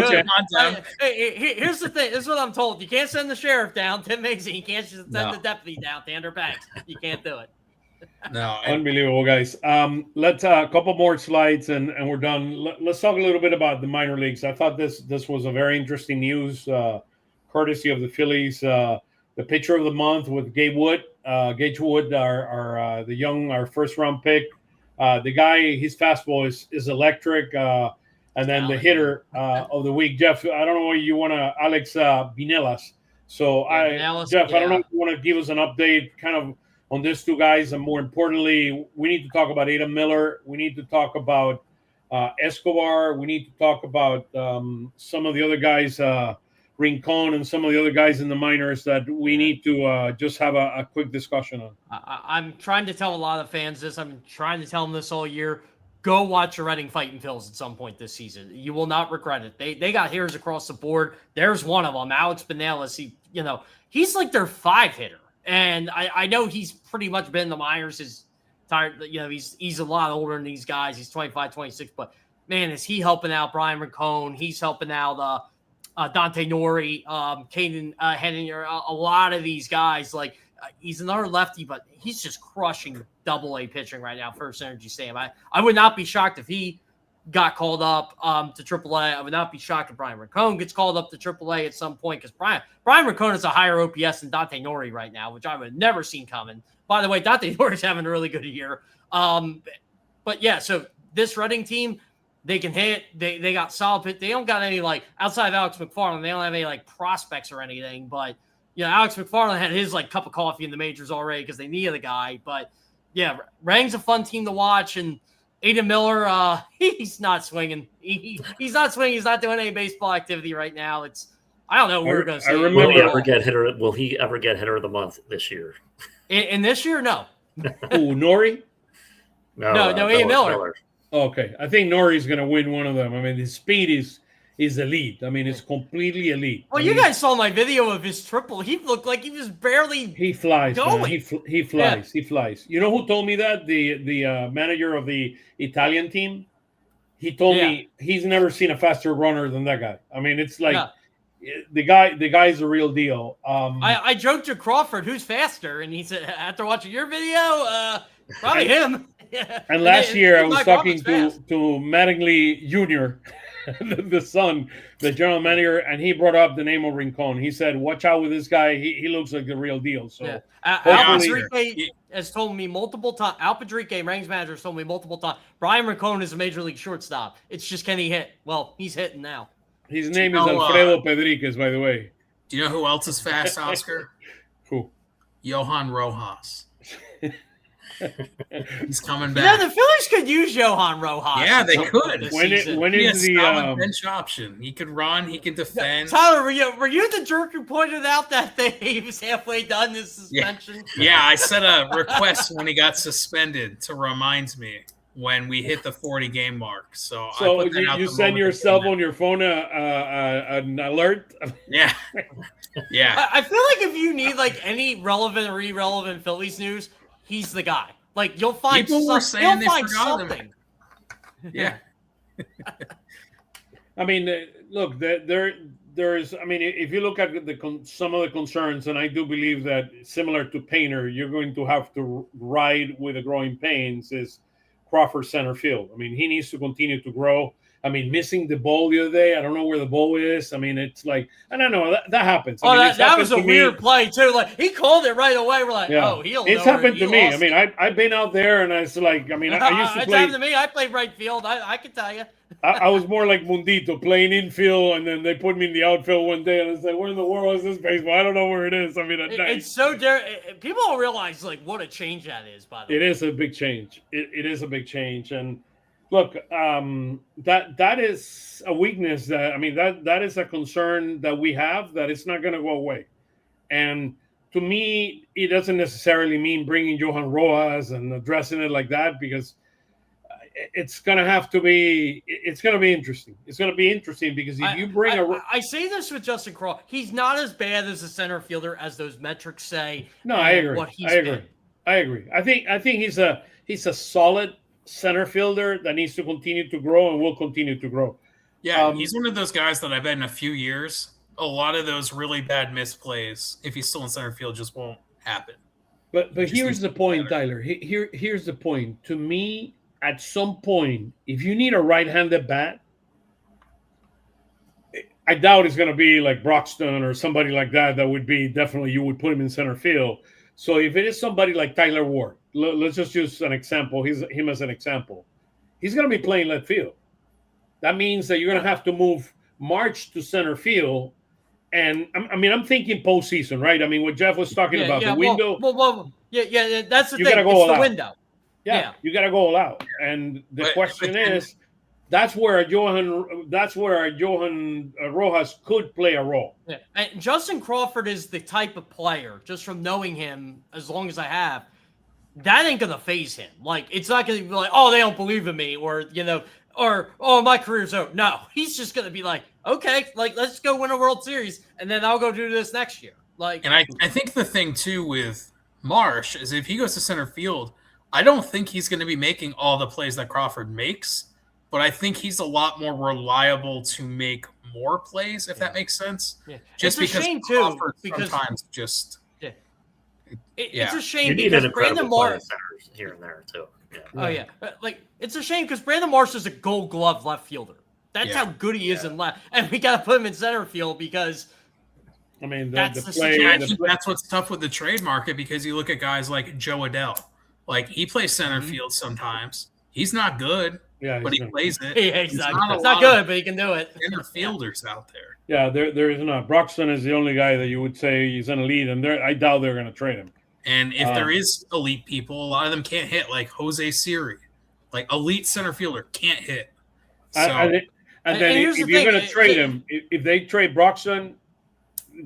the thing. This is what I'm told. You can't send the sheriff down, Tim Mason. You can't just send the deputy down, Andrew Banks. You can't do it. No. Unbelievable, guys. Let's a couple more slides and we're done. Let's talk a little bit about the minor leagues. I thought this was a very interesting news, courtesy of the Phillies. The pitcher of the month with Gage Wood, our first round pick. The guy, his fastball is electric. And then the hitter of the week, Jeff, I don't know what you want to, Alex Binelas. So, Jeff, I don't know if you want to give us an update kind of on these 2 guys. And more importantly, we need to talk about Adam Miller. We need to talk about Escobar. We need to talk about some of the other guys, Rincon, and some of the other guys in the minors that we need to just have a quick discussion on. I'm trying to tell a lot of fans this. I'm trying to tell them this all year. Go watch the Reading Fighting Phils at some point this season. You will not regret it. They got hitters across the board. There's one of them, Alex Binelas. He's like their 5 hitter, and I know he's pretty much been in the minors. He's tired. He's a lot older than these guys. He's 25, 26. But man, is he helping out Brian Rincon? He's helping out Dante Nori, Caden Henninger. A lot of these guys like. He's another lefty, but he's just crushing Double-A pitching right now. First Energy Stadium. I would not be shocked if he got called up to Triple-A. I would not be shocked if Brian Rincon gets called up to Triple-A at some point because Brian Rincon is a higher OPS than Dante Nori right now, which I would have never seen coming. By the way, Dante Nori's having a really good year. But yeah, so this Reading team, they can hit. They got solid pitch. They don't got any outside of Alex McFarland. They don't have any prospects or anything, but. Alex McFarland had his cup of coffee in the majors already because they needed the guy. But yeah, Reading's a fun team to watch. And Adam Miller, he's not swinging. He's not swinging. He's not doing any baseball activity right now. I don't know what we're going to say. Will he ever get hitter of the month this year? In this year, no. Ooh, Nori? No, Adam Miller. Okay, I think Nori's going to win one of them. I mean, his speed is elite. I mean, it's completely elite. Well, you guys saw my video of his triple. He looked like he was barely. He flies. Going. Man. He flies. Yeah. He flies. You know who told me that? The manager of the Italian team. He told me he's never seen a faster runner than that guy. I mean, it's like the guy's a real deal. I joked to Crawford, who's faster, and he said after watching your video, probably him. And last year I was talking to Mattingly Jr., the son, the general manager, and he brought up the name of Rincon. He said, "Watch out with this guy. He looks like the real deal." So Al Padrique has told me multiple times. Al Padrique, Rangers manager, has told me multiple times. Brian Rincon is a major league shortstop. It's just can he hit? Well, he's hitting now. His name is Alfredo Pedriquez, by the way. Do you know who else is fast, Oscar? Who? Johan Rojas. He's coming back. Yeah, the Phillies could use Johan Rojas. Yeah, they could. When is the bench option? He could run. He could defend. Tyler, were you the jerk who pointed out that he was halfway done his suspension? Yeah, I sent a request when he got suspended to remind me when we hit the 40-game mark. So you send yourself on your phone an alert? Yeah. Yeah. I feel like if you need like any relevant or irrelevant Phillies news, he's the guy. Like you'll find people were saying they forgot something. Him. Yeah. I mean, look, there's. I mean, if you look at some of the concerns, and I do believe that similar to Painter, you're going to have to ride with the growing pains. Is Crawford center field? I mean, he needs to continue to grow. I mean, missing the ball the other day. I don't know where the ball is. I mean, it's like, I don't know. That happens. Oh, I mean, that was a weird play, too. Like, he called it right away. We're like, he'll It's happened to me. I mean, I've been out there, and it's like, I mean, I used to play. It's happened to me. I played right field. I can tell you. I was more like Mundito, playing infield, and then they put me in the outfield one day, and I was like, where in the world is this baseball? I don't know where it is. I mean, it's so people don't realize, like, what a change that is, by the way. It is a big change. It is a big change. And look, that is a weakness that, I mean, that is a concern that we have, that it's not going to go away. And to me, it doesn't necessarily mean bringing Johan Rojas and addressing it like that, because it's going to have to be, it's going to be interesting. It's going to be interesting because if you bring I say this with Justin Crawford, he's not as bad as a center fielder as those metrics say. No, I agree. I agree. I think he's a solid center fielder that needs to continue to grow and will continue to grow. Yeah, he's one of those guys that I bet in a few years, a lot of those really bad misplays, if he's still in center field, just won't happen. But here's the point, Tyler. Here's the point. To me, at some point, if you need a right-handed bat, I doubt it's going to be like Broxton or somebody like that. That would be definitely, you would put him in center field. So if it is somebody like Tyler Ward, let's just use an example. Him as an example. He's going to be playing left field. That means that you're going to have to move Marsh to center field. And I'm thinking postseason, right? I mean, what Jeff was talking about, the window. That's the thing. Gotta go it's the window. Yeah, you got to go all out. And the question is, that's where Johan Rojas could play a role. Yeah. And Justin Crawford is the type of player, just from knowing him as long as I have, that ain't going to phase him. Like, it's not going to be like, oh, they don't believe in me, or, oh, my career's over. No, he's just going to be like, okay, like, let's go win a World Series, and then I'll go do this next year. Like, and I think the thing, too, with Marsh is if he goes to center field, I don't think he's going to be making all the plays that Crawford makes, but I think he's a lot more reliable to make more plays, if that makes sense. Yeah. Just it's because a shame, Crawford too, because sometimes just it's a shame you because need Brandon Marsh here and there too. Yeah. Oh yeah, like it's a shame because Brandon Marsh is a Gold Glove left fielder. That's how good he is in left, and we got to put him in center field because. I mean, that's what's tough with the trade market, because you look at guys like Joe Adell. Like, he plays center field sometimes. He's not good, but he plays it. Yeah, exactly. It's not good, but he can do it. Center fielders out there. Yeah, there is not. Broxton is the only guy that you would say he's an elite, and I doubt they're going to trade him. And if there is elite people, a lot of them can't hit, like Jose Siri. Like, elite center fielder can't hit. So, and then if you're going to trade him, if they trade Broxton,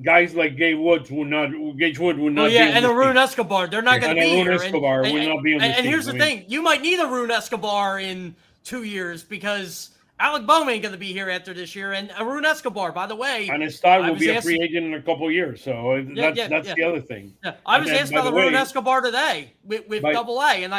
guys like Gage Wood would not. Oh yeah, and Arun Escobar, they're not going to be here. Escobar will not be on the team. And here's the thing: you might need Arun Escobar in 2 years because Alec Bohm ain't going to be here after this year, and Arun Escobar, by the way, and Estad will be a free agent in a couple of years. So that's the other thing. Yeah. I was asked about Arun Escobar today with Double A, and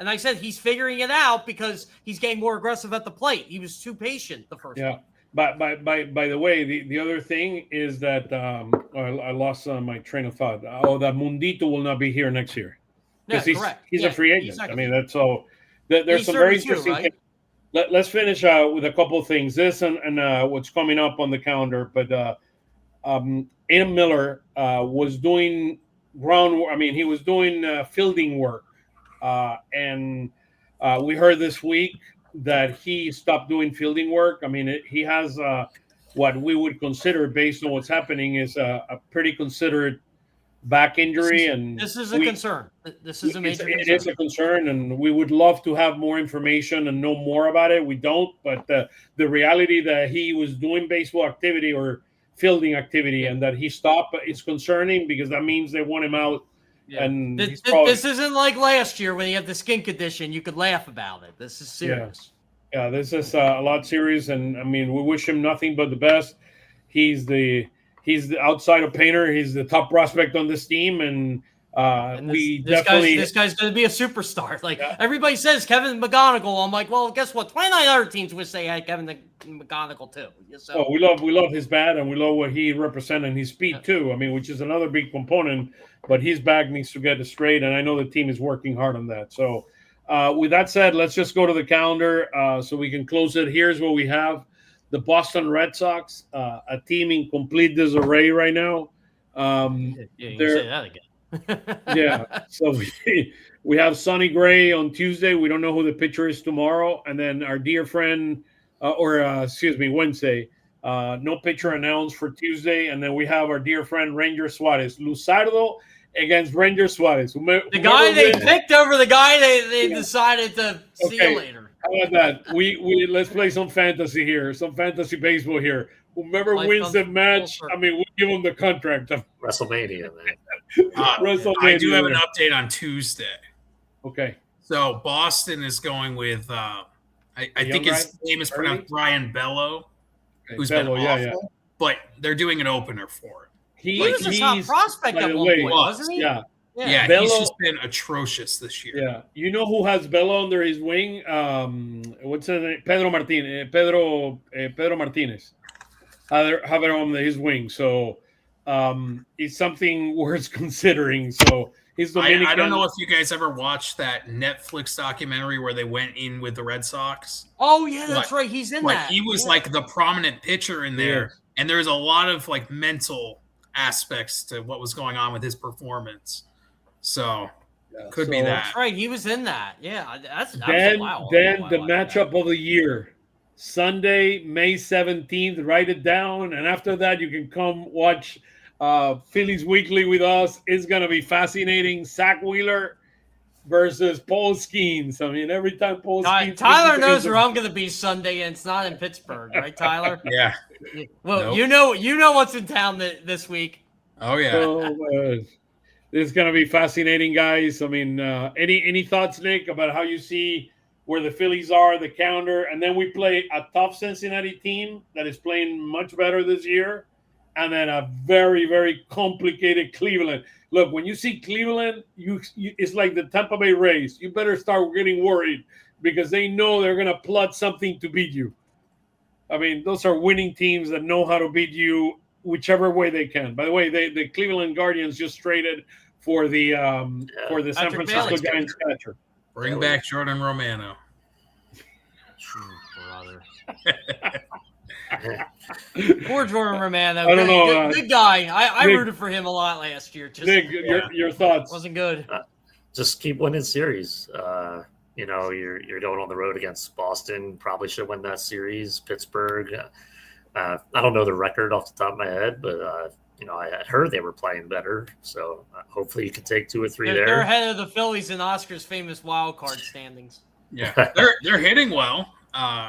I said he's figuring it out because he's getting more aggressive at the plate. He was too patient the first time. By the way, the other thing is that I lost my train of thought. That Mundito will not be here next year Yeah, because correct. he's a free agent. I mean, that's so. There's He's some very 32, interesting right? things. Let's finish with a couple of things. This and what's coming up on the calendar. But Adam Miller was doing he was doing fielding work, and we heard this week that he stopped doing fielding work. I mean, he has what we would consider, based on what's happening, is a pretty considerate back injury, and this is a concern. This is a major concern. It is a concern, and we would love to have more information and know more about it. We don't, but the reality that he was doing baseball activity or fielding activity and that he stopped is concerning, because that means they want him out. Yeah. And this isn't like last year when he had the skin condition. You could laugh about it. This is serious. Yeah, this is a lot serious, and I mean, we wish him nothing but the best. He's the outside of Painter. He's the top prospect on this team, and this guy's going to be a superstar. Like everybody says, Kevin McGonigal. I'm like, well, guess what? 29 other teams wish they had Kevin McGonigal too. So we love his bat, and we love what he represents, and his speed too. I mean, which is another big component. But his back needs to get straight, and I know the team is working hard on that. So, with that said, let's just go to the calendar so we can close it. Here's what we have: the Boston Red Sox, a team in complete disarray right now. You say that again. Yeah. So we have Sonny Gray on Tuesday. We don't know who the pitcher is tomorrow, and then our dear friend, Wednesday. No pitcher announced for Tuesday, and then we have our dear friend Ranger Suarez. Luzardo against Ranger Suarez. The guy they picked over the guy they decided to see you later. How about that? We let's play some fantasy here, some fantasy baseball here. Whoever wins the match, I mean, we'll give them the contract. WrestleMania, man. I do have an update on Tuesday. Okay. So Boston is going with I think his name is pronounced Brian Bello, who's been awful, but they're doing an opener for him. He was a top prospect at one point, wasn't he? Yeah, Bello, he's just been atrocious this year. Yeah, you know who has Bello under his wing? What's his name? Pedro Martinez. Pedro Martinez. Have it on his wing. So it's something worth considering. So he's Dominican. I don't know if you guys ever watched that Netflix documentary where they went in with the Red Sox. Oh yeah, that's right. He's in that. He was like the prominent pitcher in there, and there's a lot of like mental aspects to what was going on with his performance. So could be that. That's right. He was in that. Yeah, Then the matchup of the year. Sunday, May 17th. Write it down, and after that, you can come watch Phillies Weekly with us. It's gonna be fascinating. Zack Wheeler versus Paul Skeens. I mean, every time Paul Skeens, Tyler knows where I'm gonna be Sunday, and it's not in Pittsburgh, right, Tyler? Yeah. Well, nope. you know what's in town this week. Oh yeah. So, it's gonna be fascinating, guys. I mean, any thoughts, Nick, about how you see where the Phillies are, the calendar, and then we play a tough Cincinnati team that is playing much better this year, and then a very, very complicated Cleveland. Look, when you see Cleveland, it's like the Tampa Bay Rays. You better start getting worried because they know they're going to plot something to beat you. I mean, those are winning teams that know how to beat you whichever way they can. By the way, the Cleveland Guardians just traded for the San Francisco Giants catcher. Bring back Jordan Romano. Poor Jordan Romano. I don't know. Good guy. I rooted for him a lot last year. Nick, your thoughts? Wasn't good. Just keep winning series. You're going on the road against Boston. Probably should win that series. Pittsburgh. I don't know the record off the top of my head, but I heard they were playing better. So hopefully you can take 2 or 3 there. They're ahead of the Phillies in Oscar's famous wild card standings. Yeah, they're hitting well.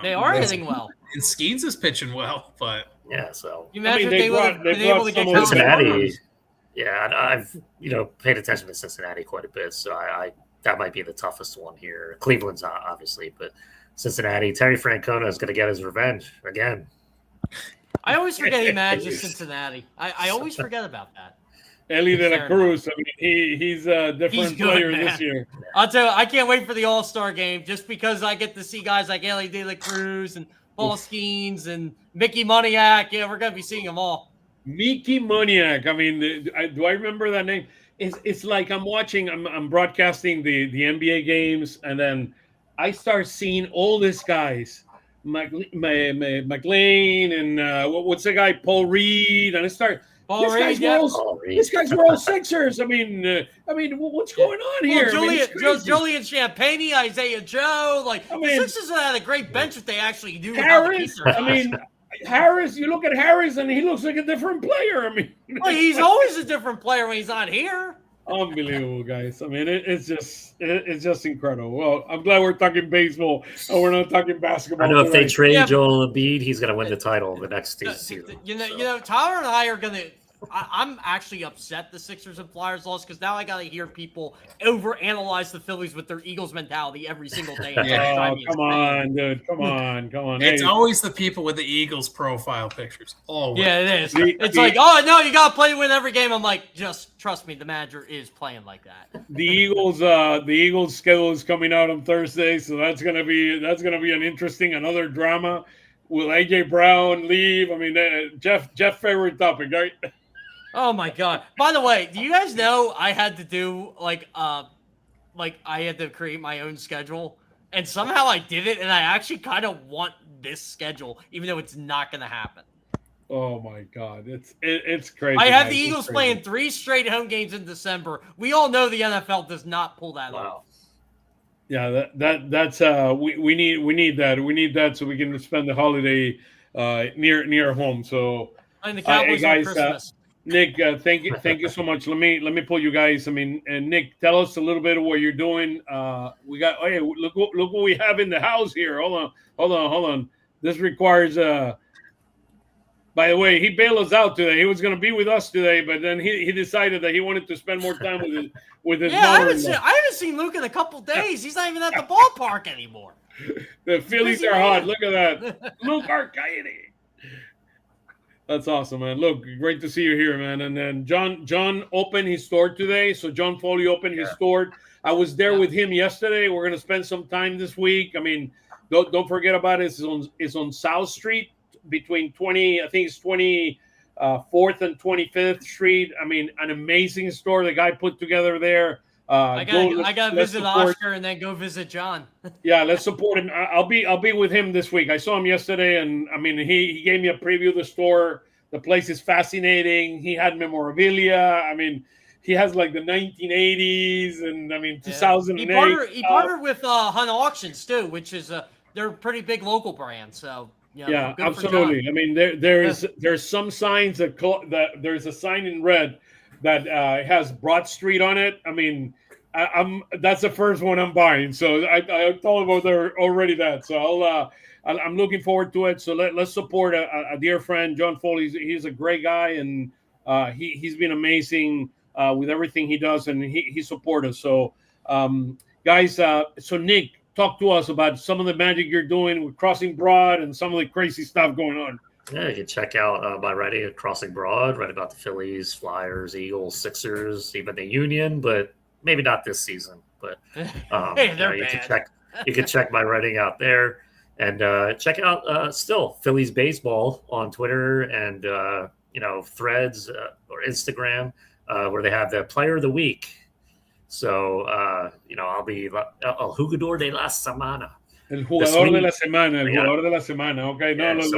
They are hitting well. And Skeens is pitching well, but so you imagine they would have been able to get Cincinnati. Yeah, I've paid attention to Cincinnati quite a bit, so I that might be the toughest one here. Cleveland's obviously, but Cincinnati. Terry Francona is going to get his revenge again. I always forget he manages Cincinnati. I always forget about that. Ellie De La Cruz. I mean, he's a different player this year. I'll tell you, I can't wait for the All-Star game just because I get to see guys like Ellie De La Cruz and Polskeens and Mickey Moniak. Yeah, we're going to be seeing them all. Mickey Moniak. I mean, do I remember that name? It's like I'm broadcasting the NBA games, and then I start seeing all these guys, McLean, and what's the guy, Paul Reed, and I start. Paul Reed, yeah. These guys were all Sixers. I mean, what's going on here? Julian Champagny, Isaiah Joe, the Sixers had a great bench if they actually knew Harris. Harris. You look at Harris, and he looks like a different player. I mean, he's always a different player when he's not here. Unbelievable, guys. I mean, it's just incredible. Well, I'm glad we're talking baseball and we're not talking basketball. I know if they trade Joel Embiid, he's going to win the title the next season. You know, Tyler and I are going to. I'm actually upset the Sixers and Flyers lost because now I got to hear people overanalyze the Phillies with their Eagles mentality every single day. Come on, dude. Come on. It's always the people with the Eagles profile pictures. Always. Yeah, it is. It's like, oh, no, you got to play to win every game. I'm like, just trust me, the manager is playing like that. The Eagles schedule is coming out on Thursday, so that's gonna be an interesting another drama. Will AJ Brown leave? I mean, Jeff favorite topic, right? Oh my God! By the way, do you guys know I had to do I had to create my own schedule, and somehow I did it, and I actually kind of want this schedule, even though it's not going to happen. Oh my God, it's crazy. I have the Eagles playing 3 straight home games in December. We all know the NFL does not pull that off. Yeah, that's we need that. We need that so we can spend the holiday near home. So and the Cowboys guys, on Christmas. Nick, thank you so much. Let me pull you guys. I mean, and Nick, tell us a little bit of what you're doing. We got look what we have in the house here. Hold on. This requires by the way, he bailed us out today. He was going to be with us today, but then he decided that he wanted to spend more time with his I haven't seen Luke in a couple days. He's not even at the ballpark anymore. The Phillies are hot. Look at that. Luke Arcady. That's awesome, man. Look, great to see you here, man. And then John opened his store today. So John Foley opened his store. I was there with him yesterday. We're gonna spend some time this week. I mean, don't forget about it. It's on South Street between 24th and 25th Street. I mean, an amazing store the guy put together there. I gotta visit Oscar and then go visit John. Yeah, let's support him. I'll be with him this week. I saw him yesterday, and I mean, he gave me a preview of the store. The place is fascinating. He had memorabilia. I mean, he has like the 1980s and 2008. He partnered with Hunt Auctions too, which is they're a pretty big local brand. So yeah, absolutely. I mean, there's some signs that there's a sign in red that has Broad Street on it. I mean, that's the first one I'm buying. So I told about there already that. So I'm looking forward to it. So let's support a dear friend, John Foley. He's a great guy, and he's been amazing with everything he does, and he supports us. So guys, so Nick, talk to us about some of the magic you're doing with Crossing Broad and some of the crazy stuff going on. Yeah, you can check out my writing at Crossing Broad, write about the Phillies, Flyers, Eagles, Sixers, even the Union, but maybe not this season. But you can check my writing out there, and check out still Phillies baseball on Twitter and Threads or Instagram where they have the Player of the Week. So I'll be El Jugador de la Semana. El jugador de la semana, jugador de la semana. Okay, let's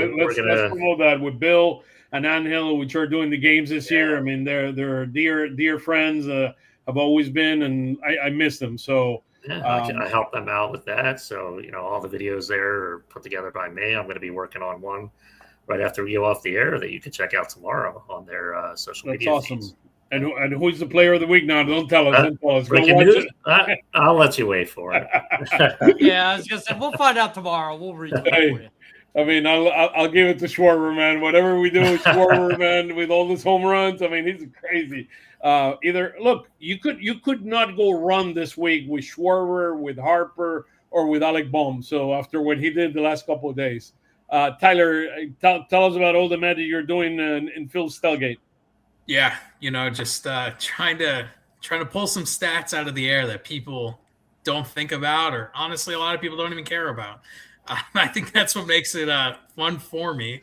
promote that with Bill and Angel, which are doing the games this year. I mean, they're dear friends. Have always been, and I miss them. So I help them out with that. So all the videos there are put together by me. I'm going to be working on one right after we go off the air that you can check out tomorrow on their social media. That's awesome. Feeds. And who's the player of the week now? Don't tell us. Don't tell us. Go watch it. I'll let you wait for it. Yeah, I was gonna say we'll find out tomorrow. We'll read it for you. I mean, I'll give it to Schwarber, man. Whatever we do with Schwarber, man, with all these home runs, I mean, he's crazy. You could not go run this week with Schwarber, with Harper, or with Alec Bohm. So after what he did the last couple of days, Tyler, tell us about all the magic you're doing in Phil's Tailgate. Yeah, just trying to pull some stats out of the air that people don't think about, or honestly, a lot of people don't even care about. I think that's what makes it fun for me.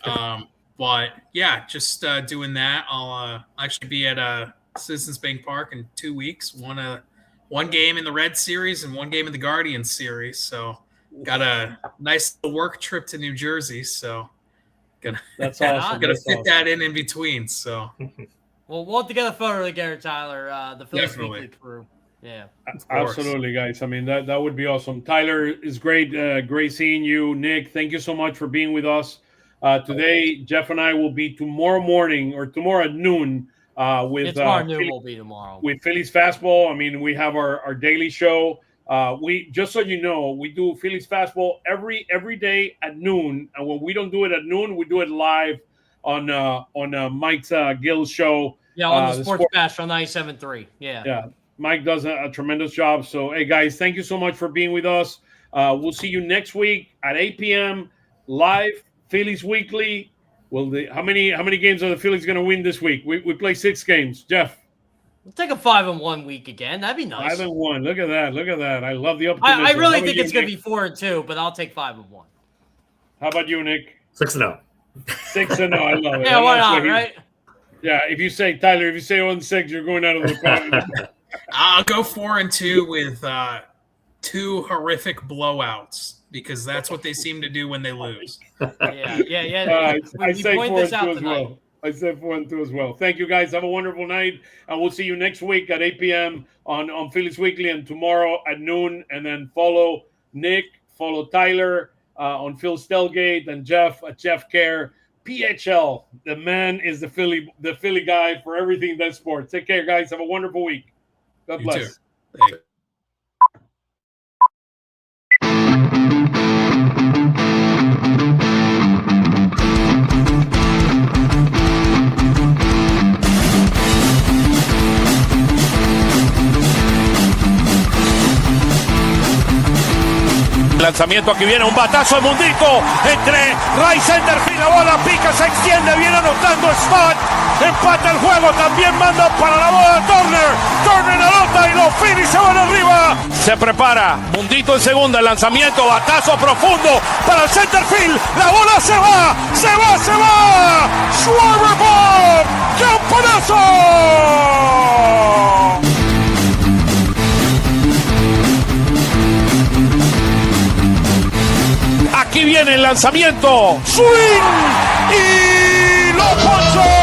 But yeah, just doing that. I'll actually be at Citizens Bank Park in 2 weeks. One game in the Red Series and one game in the Guardians series. So got a nice little work trip to New Jersey. So that's awesome. Gonna fit that in between. So we'll have to get a photo together, Tyler. The Phillies Weekly crew. Yeah, absolutely, guys. I mean, that would be awesome. Tyler, is great. Great seeing you. Nick, thank you so much for being with us today. Jeff and I will be tomorrow morning or tomorrow at noon with will be tomorrow with Phillies Fastball. I mean, we have our daily show. We just so you know, we do Phillies Fastball every day at noon, and when we don't do it at noon, we do it live on Mike's Gill's show. Yeah, on the Sports Bash on 97.3. Yeah. Mike does a tremendous job. So, hey, guys, thank you so much for being with us. We'll see you next week at 8 p.m. live, Phillies Weekly. How many games are the Phillies going to win this week? We play 6 games. Jeff? We'll take a 5-1 week again. That'd be nice. 5-1. Look at that. I love the optimism. I really think it's going to be 4-2, but I'll take 5-1. How about you, Nick? 6-0. 6-0. I love it. Yeah, why not, right? Yeah, if you say 1-6, you're going out of the park. I'll go 4-2 with 2 horrific blowouts because that's what they seem to do when they lose. Yeah. I say 4-2 as well. I said 4-2 as well. Thank you, guys. Have a wonderful night, and we'll see you next week at 8 p.m. on Phillies Weekly, and tomorrow at noon. And then follow Nick, follow Tyler on Phil's Tailgate, and Jeff at Jeff Kerr. PHL, the man is the Philly guy for everything that's sports. Take care, guys. Have a wonderful week. God bless. You too. Thanks. Lanzamiento, aquí viene un batazo de Mundito entre right center field, la bola pica, se extiende, viene anotando Stott, empata el juego, también manda para la bola Turner anota y los Phillies se van arriba. Se prepara, Mundito en segunda, el lanzamiento, batazo profundo para el center field, la bola se va, Schwarber Bob, ¡campanazo! Aquí viene el lanzamiento. Swing y lo ponchó.